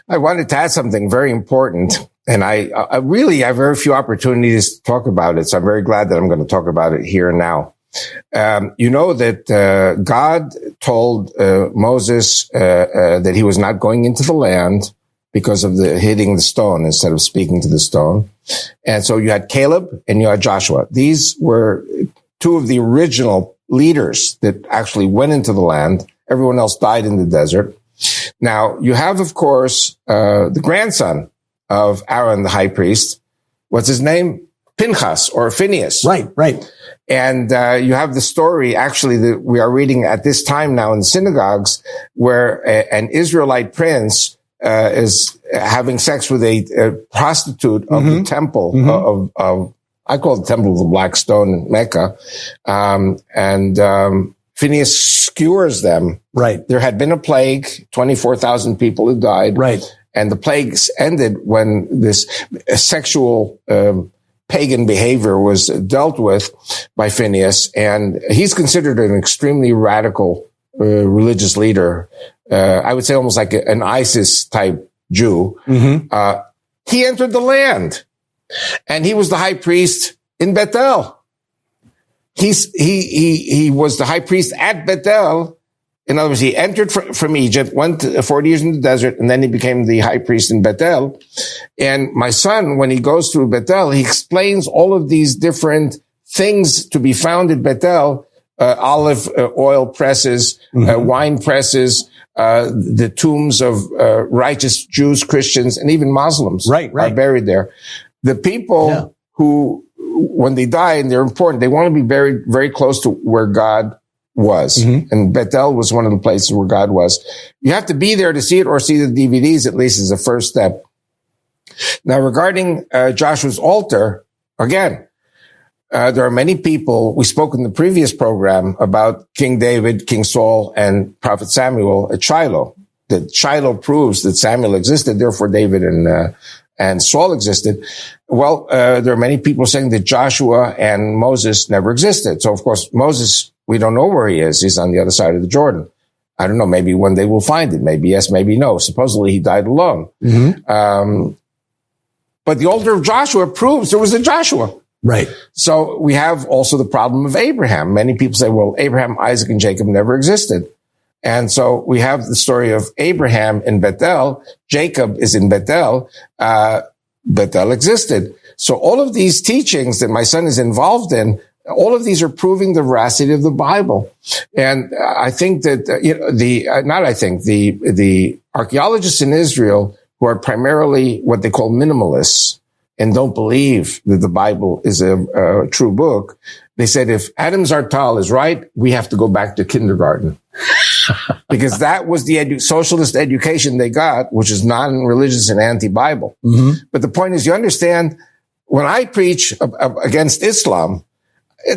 [SPEAKER 9] I wanted to add something very important, and I really have very few opportunities to talk about it, so I'm very glad that I'm going to talk about it here and now. You know that God told Moses that he was not going into the land because of the hitting the stone instead of speaking to the stone. And so you had Caleb and you had Joshua. These were two of the original leaders that actually went into the land. Everyone else died in the desert. Now, you have, of course, the grandson of Aaron, the high priest. What's his name? Pinchas or Phineas.
[SPEAKER 4] Right.
[SPEAKER 9] And you have the story, actually, that we are reading at this time now in synagogues, where an Israelite prince is having sex with a prostitute of the temple of I call it the Temple of the Black Stone in Mecca. Phineas skewers them.
[SPEAKER 4] Right.
[SPEAKER 9] There had been a plague. 24,000 people had died.
[SPEAKER 4] Right.
[SPEAKER 9] And the plagues ended when this sexual pagan behavior was dealt with by Phineas. And he's considered an extremely radical religious leader. I would say almost like an ISIS type Jew. He entered the land. And he was the high priest in Bethel. He was the high priest at Bethel. In other words, he entered from Egypt, went 40 years in the desert, and then he became the high priest in Bethel. And my son, when he goes through Bethel, he explains all of these different things to be found at Bethel, olive oil presses, wine presses, the tombs of righteous Jews, Christians, and even Muslims are buried there. The people who, when they die, and they're important, they want to be buried very close to where God was. And Bethel was one of the places where God was. You have to be there to see it, or see the DVDs, at least, as a first step. Now, regarding Joshua's altar, again, there are many people, we spoke in the previous program about King David, King Saul, and Prophet Samuel at Shiloh. That Shiloh proves that Samuel existed, therefore David and Saul existed. Well, there are many people saying that Joshua and Moses never existed. So, of course, Moses, we don't know where he is. He's on the other side of the Jordan. I don't know. Maybe one day we'll find it. Maybe yes, maybe no. Supposedly he died alone. But the altar of Joshua proves there was a Joshua.
[SPEAKER 4] Right.
[SPEAKER 9] So we have also the problem of Abraham. Many people say, well, Abraham, Isaac, and Jacob never existed. And so we have the story of Abraham in Bethel. Jacob is in Bethel. Bethel existed. So all of these teachings that my son is involved in, all of these are proving the veracity of the Bible. And I think that, the archaeologists in Israel, who are primarily what they call minimalists and don't believe that the Bible is a true book, they said, if Adam's Artal is right, we have to go back to kindergarten. Because that was the socialist education they got, which is non-religious and anti-Bible. But the point is, you understand, when I preach against Islam,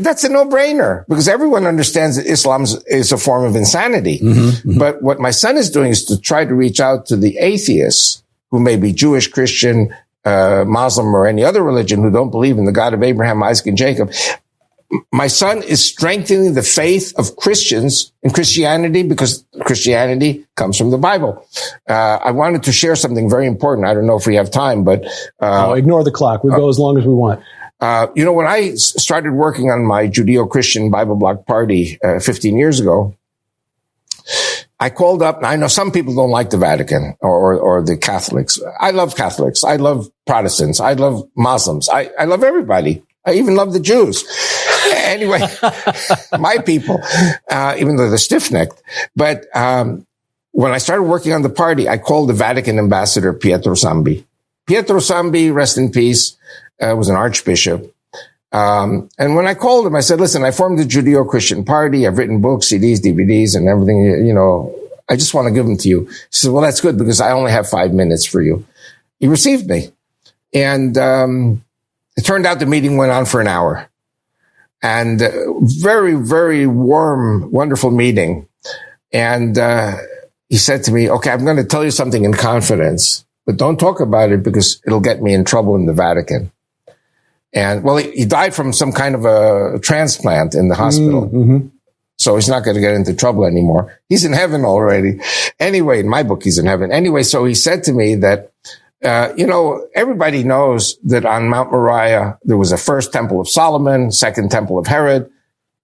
[SPEAKER 9] that's a no-brainer, because everyone understands that Islam is a form of insanity. But what my son is doing is to try to reach out to the atheists, who may be Jewish, Christian, Muslim, or any other religion, who don't believe in the God of Abraham, Isaac, and Jacob. My son is strengthening the faith of Christians in Christianity, because Christianity comes from the Bible. I wanted to share something very important. I don't know if we have time, but
[SPEAKER 4] ignore the clock. We'll go as long as we want.
[SPEAKER 9] When I started working on my Judeo-Christian Bible Block party 15 years ago, I called up. I know some people don't like the Vatican or the Catholics. I love Catholics. I love Protestants. I love Muslims. I love everybody. I even love the Jews. Anyway, my people, even though they're stiff-necked. But when I started working on the party, I called the Vatican ambassador, Pietro Sambi. Pietro Sambi, rest in peace, was an archbishop. And when I called him, I said, listen, I formed a Judeo-Christian party. I've written books, CDs, DVDs, and everything. I just want to give them to you. He said, well, that's good, because I only have 5 minutes for you. He received me. And it turned out the meeting went on for an hour. And very, very warm, wonderful meeting. And he said to me, okay, I'm going to tell you something in confidence, but don't talk about it, because it'll get me in trouble in the Vatican. And, well, he died from some kind of a transplant in the hospital. So he's not going to get into trouble anymore. He's in heaven already. Anyway, in my book, he's in heaven. Anyway, so he said to me that, everybody knows that on Mount Moriah, there was a first temple of Solomon, second temple of Herod.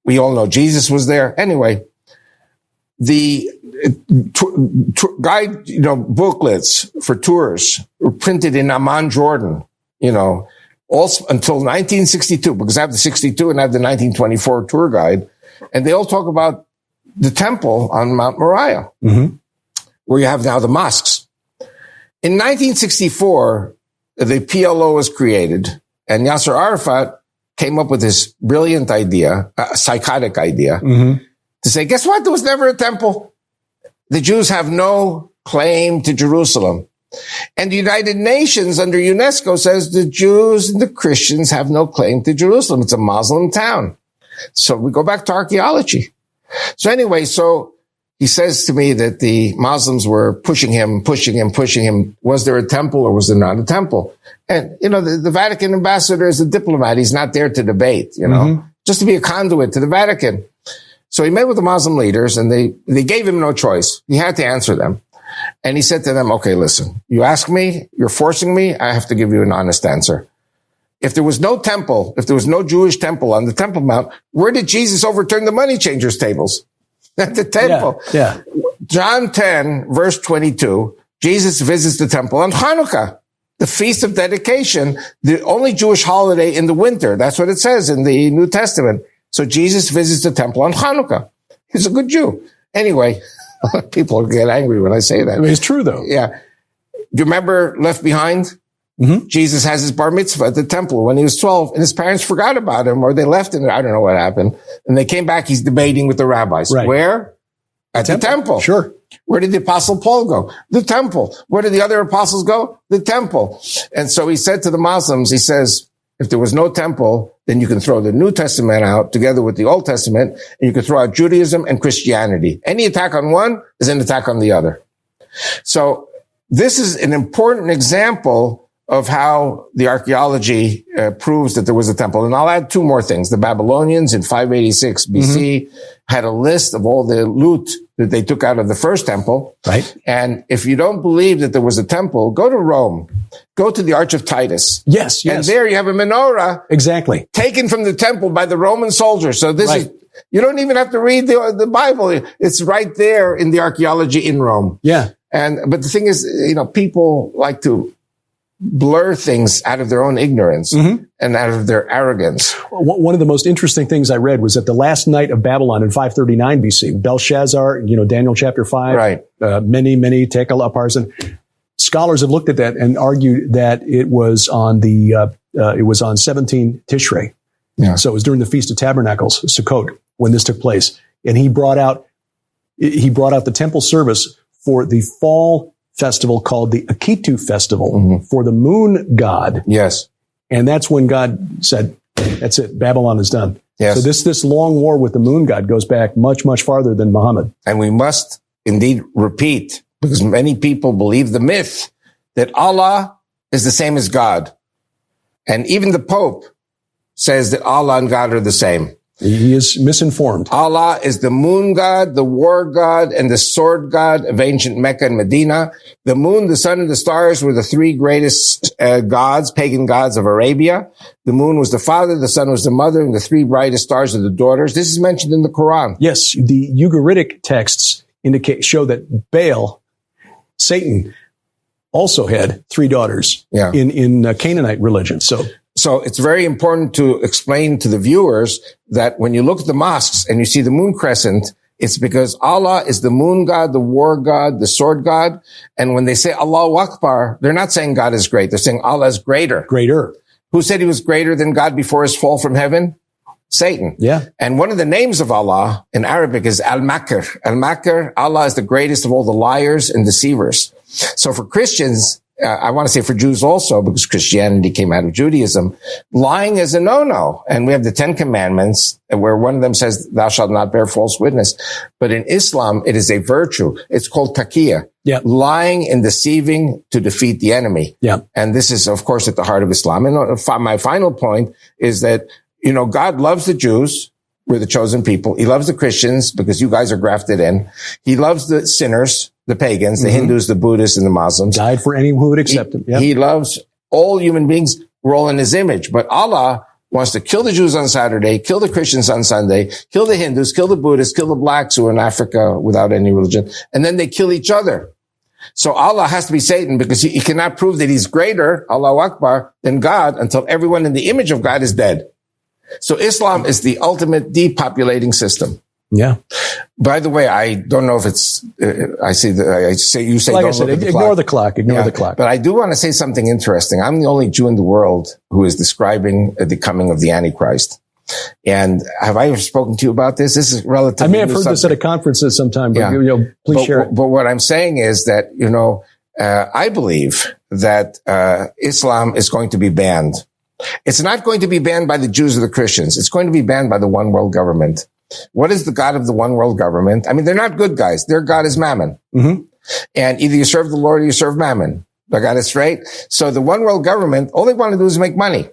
[SPEAKER 9] We all know Jesus was there. Anyway, the guide, booklets for tours were printed in Amman, Jordan, also until 1962, because I have the 62 and I have the 1924 tour guide. And they all talk about the temple on Mount Moriah, where you have now the mosques. In 1964, the PLO was created, and Yasser Arafat came up with this brilliant idea, a psychotic idea, to say, guess what? There was never a temple. The Jews have no claim to Jerusalem. And the United Nations under UNESCO says the Jews and the Christians have no claim to Jerusalem. It's a Muslim town. So we go back to archaeology. So anyway, he says to me that the Muslims were pushing him. Was there a temple or was there not a temple? And, the Vatican ambassador is a diplomat. He's not there to debate, just to be a conduit to the Vatican. So he met with the Muslim leaders and they gave him no choice. He had to answer them. And he said to them, okay, listen, you ask me, you're forcing me. I have to give you an honest answer. If there was no temple, if there was no Jewish temple on the Temple Mount, where did Jesus overturn the money changers' tables? At the temple.
[SPEAKER 4] Yeah.
[SPEAKER 9] John 10, verse 22, Jesus visits the temple on Hanukkah, the Feast of Dedication, the only Jewish holiday in the winter. That's what it says in the New Testament. So Jesus visits the temple on Hanukkah. He's a good Jew. Anyway, people get angry when I say that.
[SPEAKER 4] I mean, it's true, though.
[SPEAKER 9] Yeah. Do you remember Left Behind? Jesus has his bar mitzvah at the temple when he was 12, and his parents forgot about him, or they left him. I don't know what happened. And they came back. He's debating with the rabbis.
[SPEAKER 4] Right.
[SPEAKER 9] Where? At the temple.
[SPEAKER 4] Sure.
[SPEAKER 9] Where did the apostle Paul go? The temple. Where did the other apostles go? The temple. And so he said to the Muslims, he says, if there was no temple, then you can throw the New Testament out together with the Old Testament, and you can throw out Judaism and Christianity. Any attack on one is an attack on the other. So this is an important example of how the archaeology proves that there was a temple. And I'll add two more things. The Babylonians in 586 BC had a list of all the loot that they took out of the first temple.
[SPEAKER 4] Right.
[SPEAKER 9] And if you don't believe that there was a temple, go to Rome. Go to the Arch of Titus.
[SPEAKER 4] Yes.
[SPEAKER 9] And there you have a menorah.
[SPEAKER 4] Exactly.
[SPEAKER 9] Taken from the temple by the Roman soldiers. So this is, you don't even have to read the Bible. It's right there in the archaeology in Rome.
[SPEAKER 4] Yeah.
[SPEAKER 9] But the thing is, people like to blur things out of their own ignorance and out of their arrogance.
[SPEAKER 4] One of the most interesting things I read was that the last night of Babylon in 539 BC, Belshazzar, Daniel chapter 5,
[SPEAKER 9] right.
[SPEAKER 4] Many Tekel Upharsin. Scholars have looked at that and argued that it was on 17 Tishrei.
[SPEAKER 9] Yeah.
[SPEAKER 4] So it was during the Feast of Tabernacles, Sukkot, when this took place. And he brought out the temple service for the fall festival called the Akitu festival for the moon god.
[SPEAKER 9] Yes.
[SPEAKER 4] And that's when God said, that's it, Babylon is done.
[SPEAKER 9] Yes.
[SPEAKER 4] So this long war with the moon god goes back much, much farther than Muhammad.
[SPEAKER 9] And we must indeed repeat, because many people believe the myth that Allah is the same as God. And even the Pope says that Allah and God are the same.
[SPEAKER 4] He is misinformed.
[SPEAKER 9] Allah is the moon god, the war god, and the sword god of ancient Mecca and Medina. The moon, the sun, and the stars were the three greatest gods, pagan gods of Arabia. The moon was the father, the sun was the mother, and the three brightest stars are the daughters. This is mentioned in the Quran.
[SPEAKER 4] Yes, the Ugaritic texts show that Baal, Satan, also had three daughters in Canaanite religion.
[SPEAKER 9] So it's very important to explain to the viewers that when you look at the mosques and you see the moon crescent, it's because Allah is the moon god, the war god, the sword god. And when they say Allahu Akbar, they're not saying God is great. They're saying Allah is greater.
[SPEAKER 4] Greater.
[SPEAKER 9] Who said he was greater than God before his fall from heaven? Satan.
[SPEAKER 4] Yeah.
[SPEAKER 9] And one of the names of Allah in Arabic is Al-Makr. Al-Makr, Allah is the greatest of all the liars and deceivers. So for Christians, I want to say for Jews also, because Christianity came out of Judaism, lying is a no-no. And we have the 10 Commandments where one of them says, thou shalt not bear false witness. But in Islam, it is a virtue. It's called taqiyya.
[SPEAKER 4] Yeah. Lying
[SPEAKER 9] and deceiving to defeat the enemy.
[SPEAKER 4] Yeah.
[SPEAKER 9] And this is, of course, at the heart of Islam. And my final point is that, God loves the Jews. We're the chosen people. He loves the Christians because you guys are grafted in. He loves the sinners, the pagans, the Hindus, the Buddhists, and the Muslims.
[SPEAKER 4] Died for anyone who would accept him. Yep.
[SPEAKER 9] He loves all human beings. We're all in his image. But Allah wants to kill the Jews on Saturday, kill the Christians on Sunday, kill the Hindus, kill the Buddhists, kill the blacks who are in Africa without any religion, and then they kill each other. So Allah has to be Satan because he cannot prove that he's greater, Allahu Akbar, than God until everyone in the image of God is dead. So Islam is the ultimate depopulating system.
[SPEAKER 4] Yeah.
[SPEAKER 9] By the way, I don't know if it's, I say, you say,
[SPEAKER 4] like
[SPEAKER 9] don't
[SPEAKER 4] I said,
[SPEAKER 9] look at the
[SPEAKER 4] ignore
[SPEAKER 9] clock.
[SPEAKER 4] the clock, ignore the clock.
[SPEAKER 9] But I do want to say something interesting. I'm the only Jew in the world who is describing the coming of the Antichrist. And have I ever spoken to you about this? This is relatively
[SPEAKER 4] I may have heard this at a conference sometime, but please share it.
[SPEAKER 9] But what I'm saying is that, I believe that Islam is going to be banned. It's not going to be banned by the Jews or the Christians. It's going to be banned by the one world government. What is the God of the one world government? I mean, they're not good guys. Their God is Mammon. Mm-hmm. And either you serve the Lord or you serve Mammon. I got it straight? So the one world government, all they want to do is make money.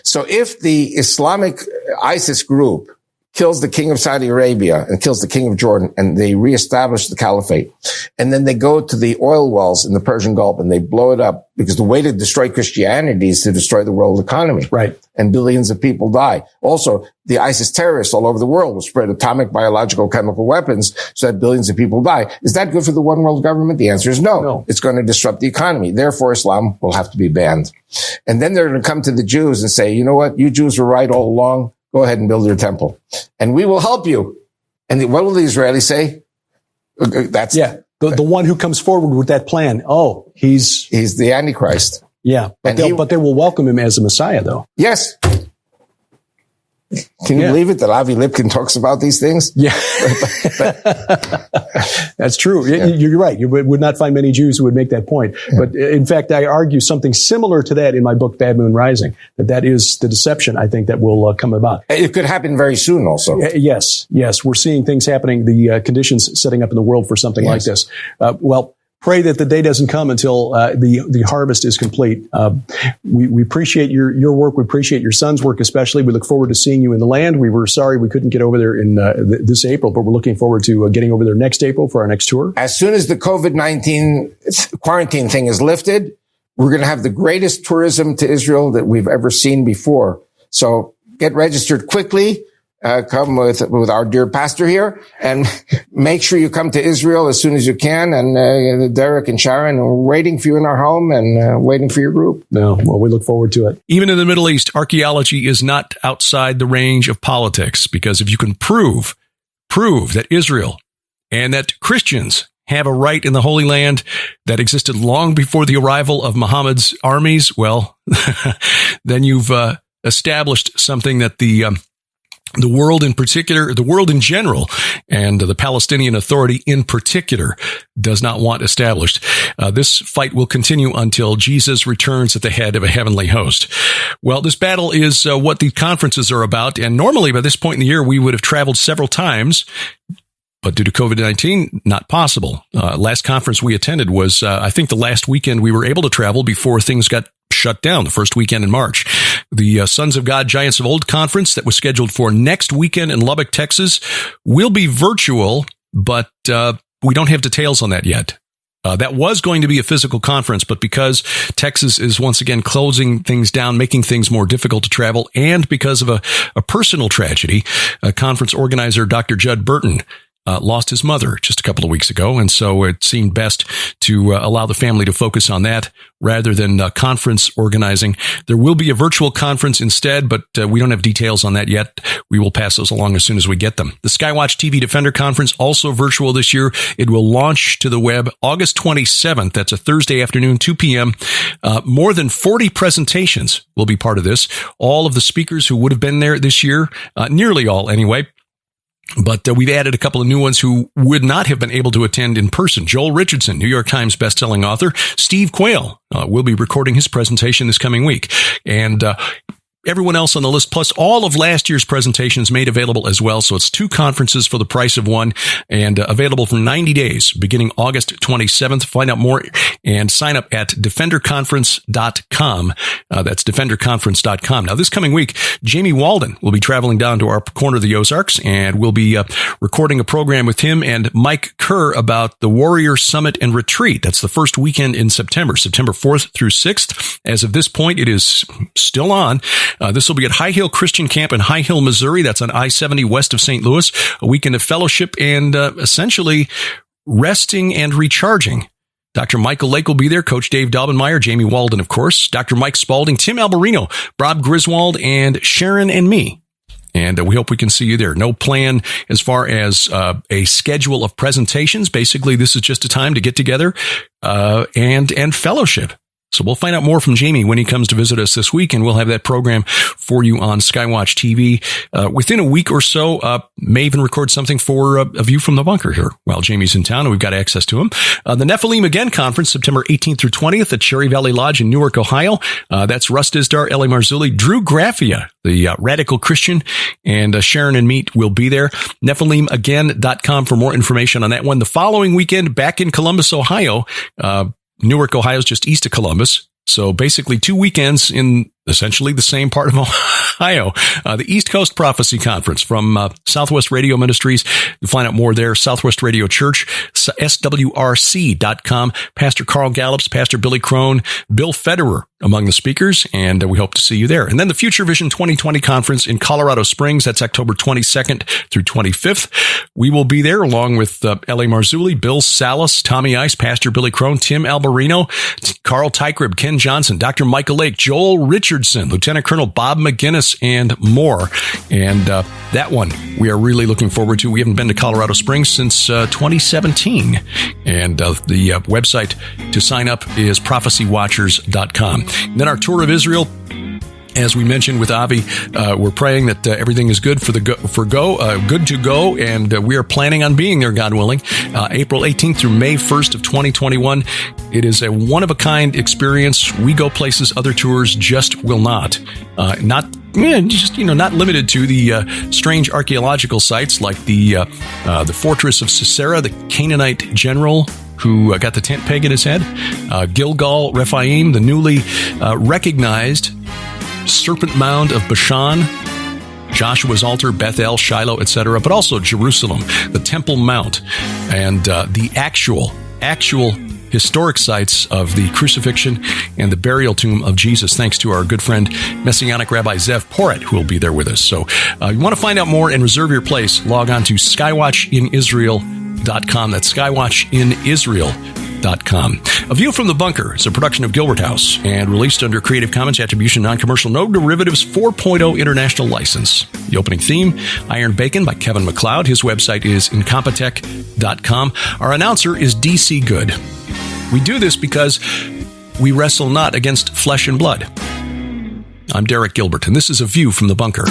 [SPEAKER 9] So if the Islamic ISIS group kills the king of Saudi Arabia and kills the king of Jordan and they reestablish the caliphate, and then they go to the oil wells in the Persian Gulf and they blow it up because the way to destroy Christianity is to destroy the world economy.
[SPEAKER 4] Right.
[SPEAKER 9] And billions of people die. Also, the ISIS terrorists all over the world will spread atomic, biological, chemical weapons so that billions of people die. Is that good for the one world government? The answer is no. It's going to disrupt the economy. Therefore, Islam will have to be banned. And then they're going to come to the Jews and say, you know what? You Jews were right all along. Go ahead and build your temple and we will help you. And what will the Israelis say? That's
[SPEAKER 4] the one who comes forward with that plan. Oh, he's
[SPEAKER 9] the Antichrist.
[SPEAKER 4] Yeah. But they will welcome him as a Messiah though.
[SPEAKER 9] Yes. Can you believe it that Avi Lipkin talks about these things?
[SPEAKER 4] Yeah. That's true. Yeah. You're right. You would not find many Jews who would make that point. Yeah. But in fact, I argue something similar to that in my book, Bad Moon Rising, that is the deception I think that will come about.
[SPEAKER 9] It could happen very soon also.
[SPEAKER 4] Yes. We're seeing things happening, the conditions setting up in the world for something like this. Pray that the day doesn't come until the harvest is complete. We appreciate your work. We appreciate your son's work especially. We look forward to seeing you in the land. We were sorry we couldn't get over there in this April, but we're looking forward to getting over there next April for our next tour.
[SPEAKER 9] As soon as the COVID-19 quarantine thing is lifted, we're going to have the greatest tourism to Israel that we've ever seen before. So get registered quickly. Come with our dear pastor here and make sure you come to Israel as soon as you can. And Derek and Sharon are waiting for you in our home and waiting for your group.
[SPEAKER 4] No, well, we look forward to it.
[SPEAKER 8] Even in the Middle East, archaeology is not outside the range of politics, because if you can prove that Israel and that Christians have a right in the Holy Land that existed long before the arrival of Muhammad's armies, well, then you've established something that the world in particular, the world in general, and the Palestinian Authority in particular does not want established. This fight will continue until Jesus returns at the head of a heavenly host. Well, this battle is what the conferences are about, and normally by this point in the year, we would have traveled several times, but due to COVID-19, not possible. Last conference we attended was, I think, the last weekend we were able to travel before things got shut down, the first weekend in March. The Sons of God, Giants of Old conference that was scheduled for next weekend in Lubbock, Texas, will be virtual, but we don't have details on that yet. That was going to be a physical conference, but because Texas is once again closing things down, making things more difficult to travel, and because of a personal tragedy, conference organizer Dr. Judd Burton lost his mother just a couple of weeks ago. And so it seemed best to allow the family to focus on that rather than conference organizing. There will be a virtual conference instead, but we don't have details on that yet. We will pass those along as soon as we get them. The Skywatch TV Defender Conference, also virtual this year. It will launch to the web August 27th. That's a Thursday afternoon, 2 p.m. More than 40 presentations will be part of this. All of the speakers who would have been there this year, nearly all anyway, but we've added a couple of new ones who would not have been able to attend in person. Joel Richardson, New York Times bestselling author. Steve Quayle will be recording his presentation this coming week. And everyone else on the list, plus all of last year's presentations made available as well. So it's 2 conferences for the price of one, and available for 90 days beginning August 27th. Find out more and sign up at defenderconference.com. That's defenderconference.com. Now, this coming week, Jamie Walden will be traveling down to our corner of the Ozarks, and we'll be recording a program with him and Mike Kerr about the Warrior Summit and Retreat. That's the first weekend in September 4th through 6th. As of this point, it is still on. This will be at High Hill Christian Camp in High Hill, Missouri. That's on I-70 west of St. Louis. A weekend of fellowship and essentially resting and recharging. Dr. Michael Lake will be there, Coach Dave Daubenmeier, Jamie Walden, of course, Dr. Mike Spalding, Tim Alberino, Bob Griswold, and Sharon and me. And we hope we can see you there. No plan as far as a schedule of presentations. Basically, this is just a time to get together and fellowship. So we'll find out more from Jamie when he comes to visit us this week, and we'll have that program for you on Skywatch TV. Within a week or so, may even record something for a view from the bunker here while Jamie's in town, and we've got access to him. The Nephilim Again Conference, September 18th through 20th at Cherry Valley Lodge in Newark, Ohio. That's Russ Dizdar, Ellie Marzulli, Drew Graffia, the radical Christian, and Sharon and Meat will be there. NephilimAgain.com for more information on that one. The following weekend, back in Columbus, Ohio, Newark, Ohio is just east of Columbus. So basically 2 weekends in essentially the same part of Ohio. The East Coast Prophecy Conference from Southwest Radio Ministries. You'll find out more there. Southwest Radio Church, swrc.com. Pastor Carl Gallups, Pastor Billy Crone, Bill Federer among the speakers, and we hope to see you there. And then the Future Vision 2020 Conference in Colorado Springs. That's October 22nd through 25th. We will be there along with L.A. Marzulli, Bill Salas, Tommy Ice, Pastor Billy Crone, Tim Alberino, Carl Tykrib, Ken Johnson, Dr. Michael Lake, Joel Richardson, Lieutenant Colonel Bob McGinnis, and more. And that one we are really looking forward to. We haven't been to Colorado Springs since 2017. And the website to sign up is prophecywatchers.com. And then our tour of Israel, as we mentioned with Avi, we're praying that everything is good good to go, and we are planning on being there, God willing, April 18th through May 1st of 2021. It is a one-of-a-kind experience. We go places other tours just will not. Not limited to the strange archaeological sites like the fortress of Sisera, the Canaanite general who got the tent peg in his head, Gilgal, Rephaim, the newly recognized Serpent Mound of Bashan, Joshua's altar, Bethel, Shiloh, etc., but also Jerusalem, the Temple Mount, and the actual historic sites of the crucifixion and the burial tomb of Jesus, thanks to our good friend, Messianic Rabbi Zev Poret, who will be there with us. So you want to find out more and reserve your place, log on to skywatchinisrael.com. That's skywatchinisrael.com. A View from the Bunker is a production of Gilbert House and released under Creative Commons Attribution Non-Commercial No Derivatives 4.0 International License. The opening theme, Iron Bacon by Kevin MacLeod. His website is incompetech.com. Our announcer is DC Good. We do this because we wrestle not against flesh and blood. I'm Derek Gilbert, and this is A View from the Bunker.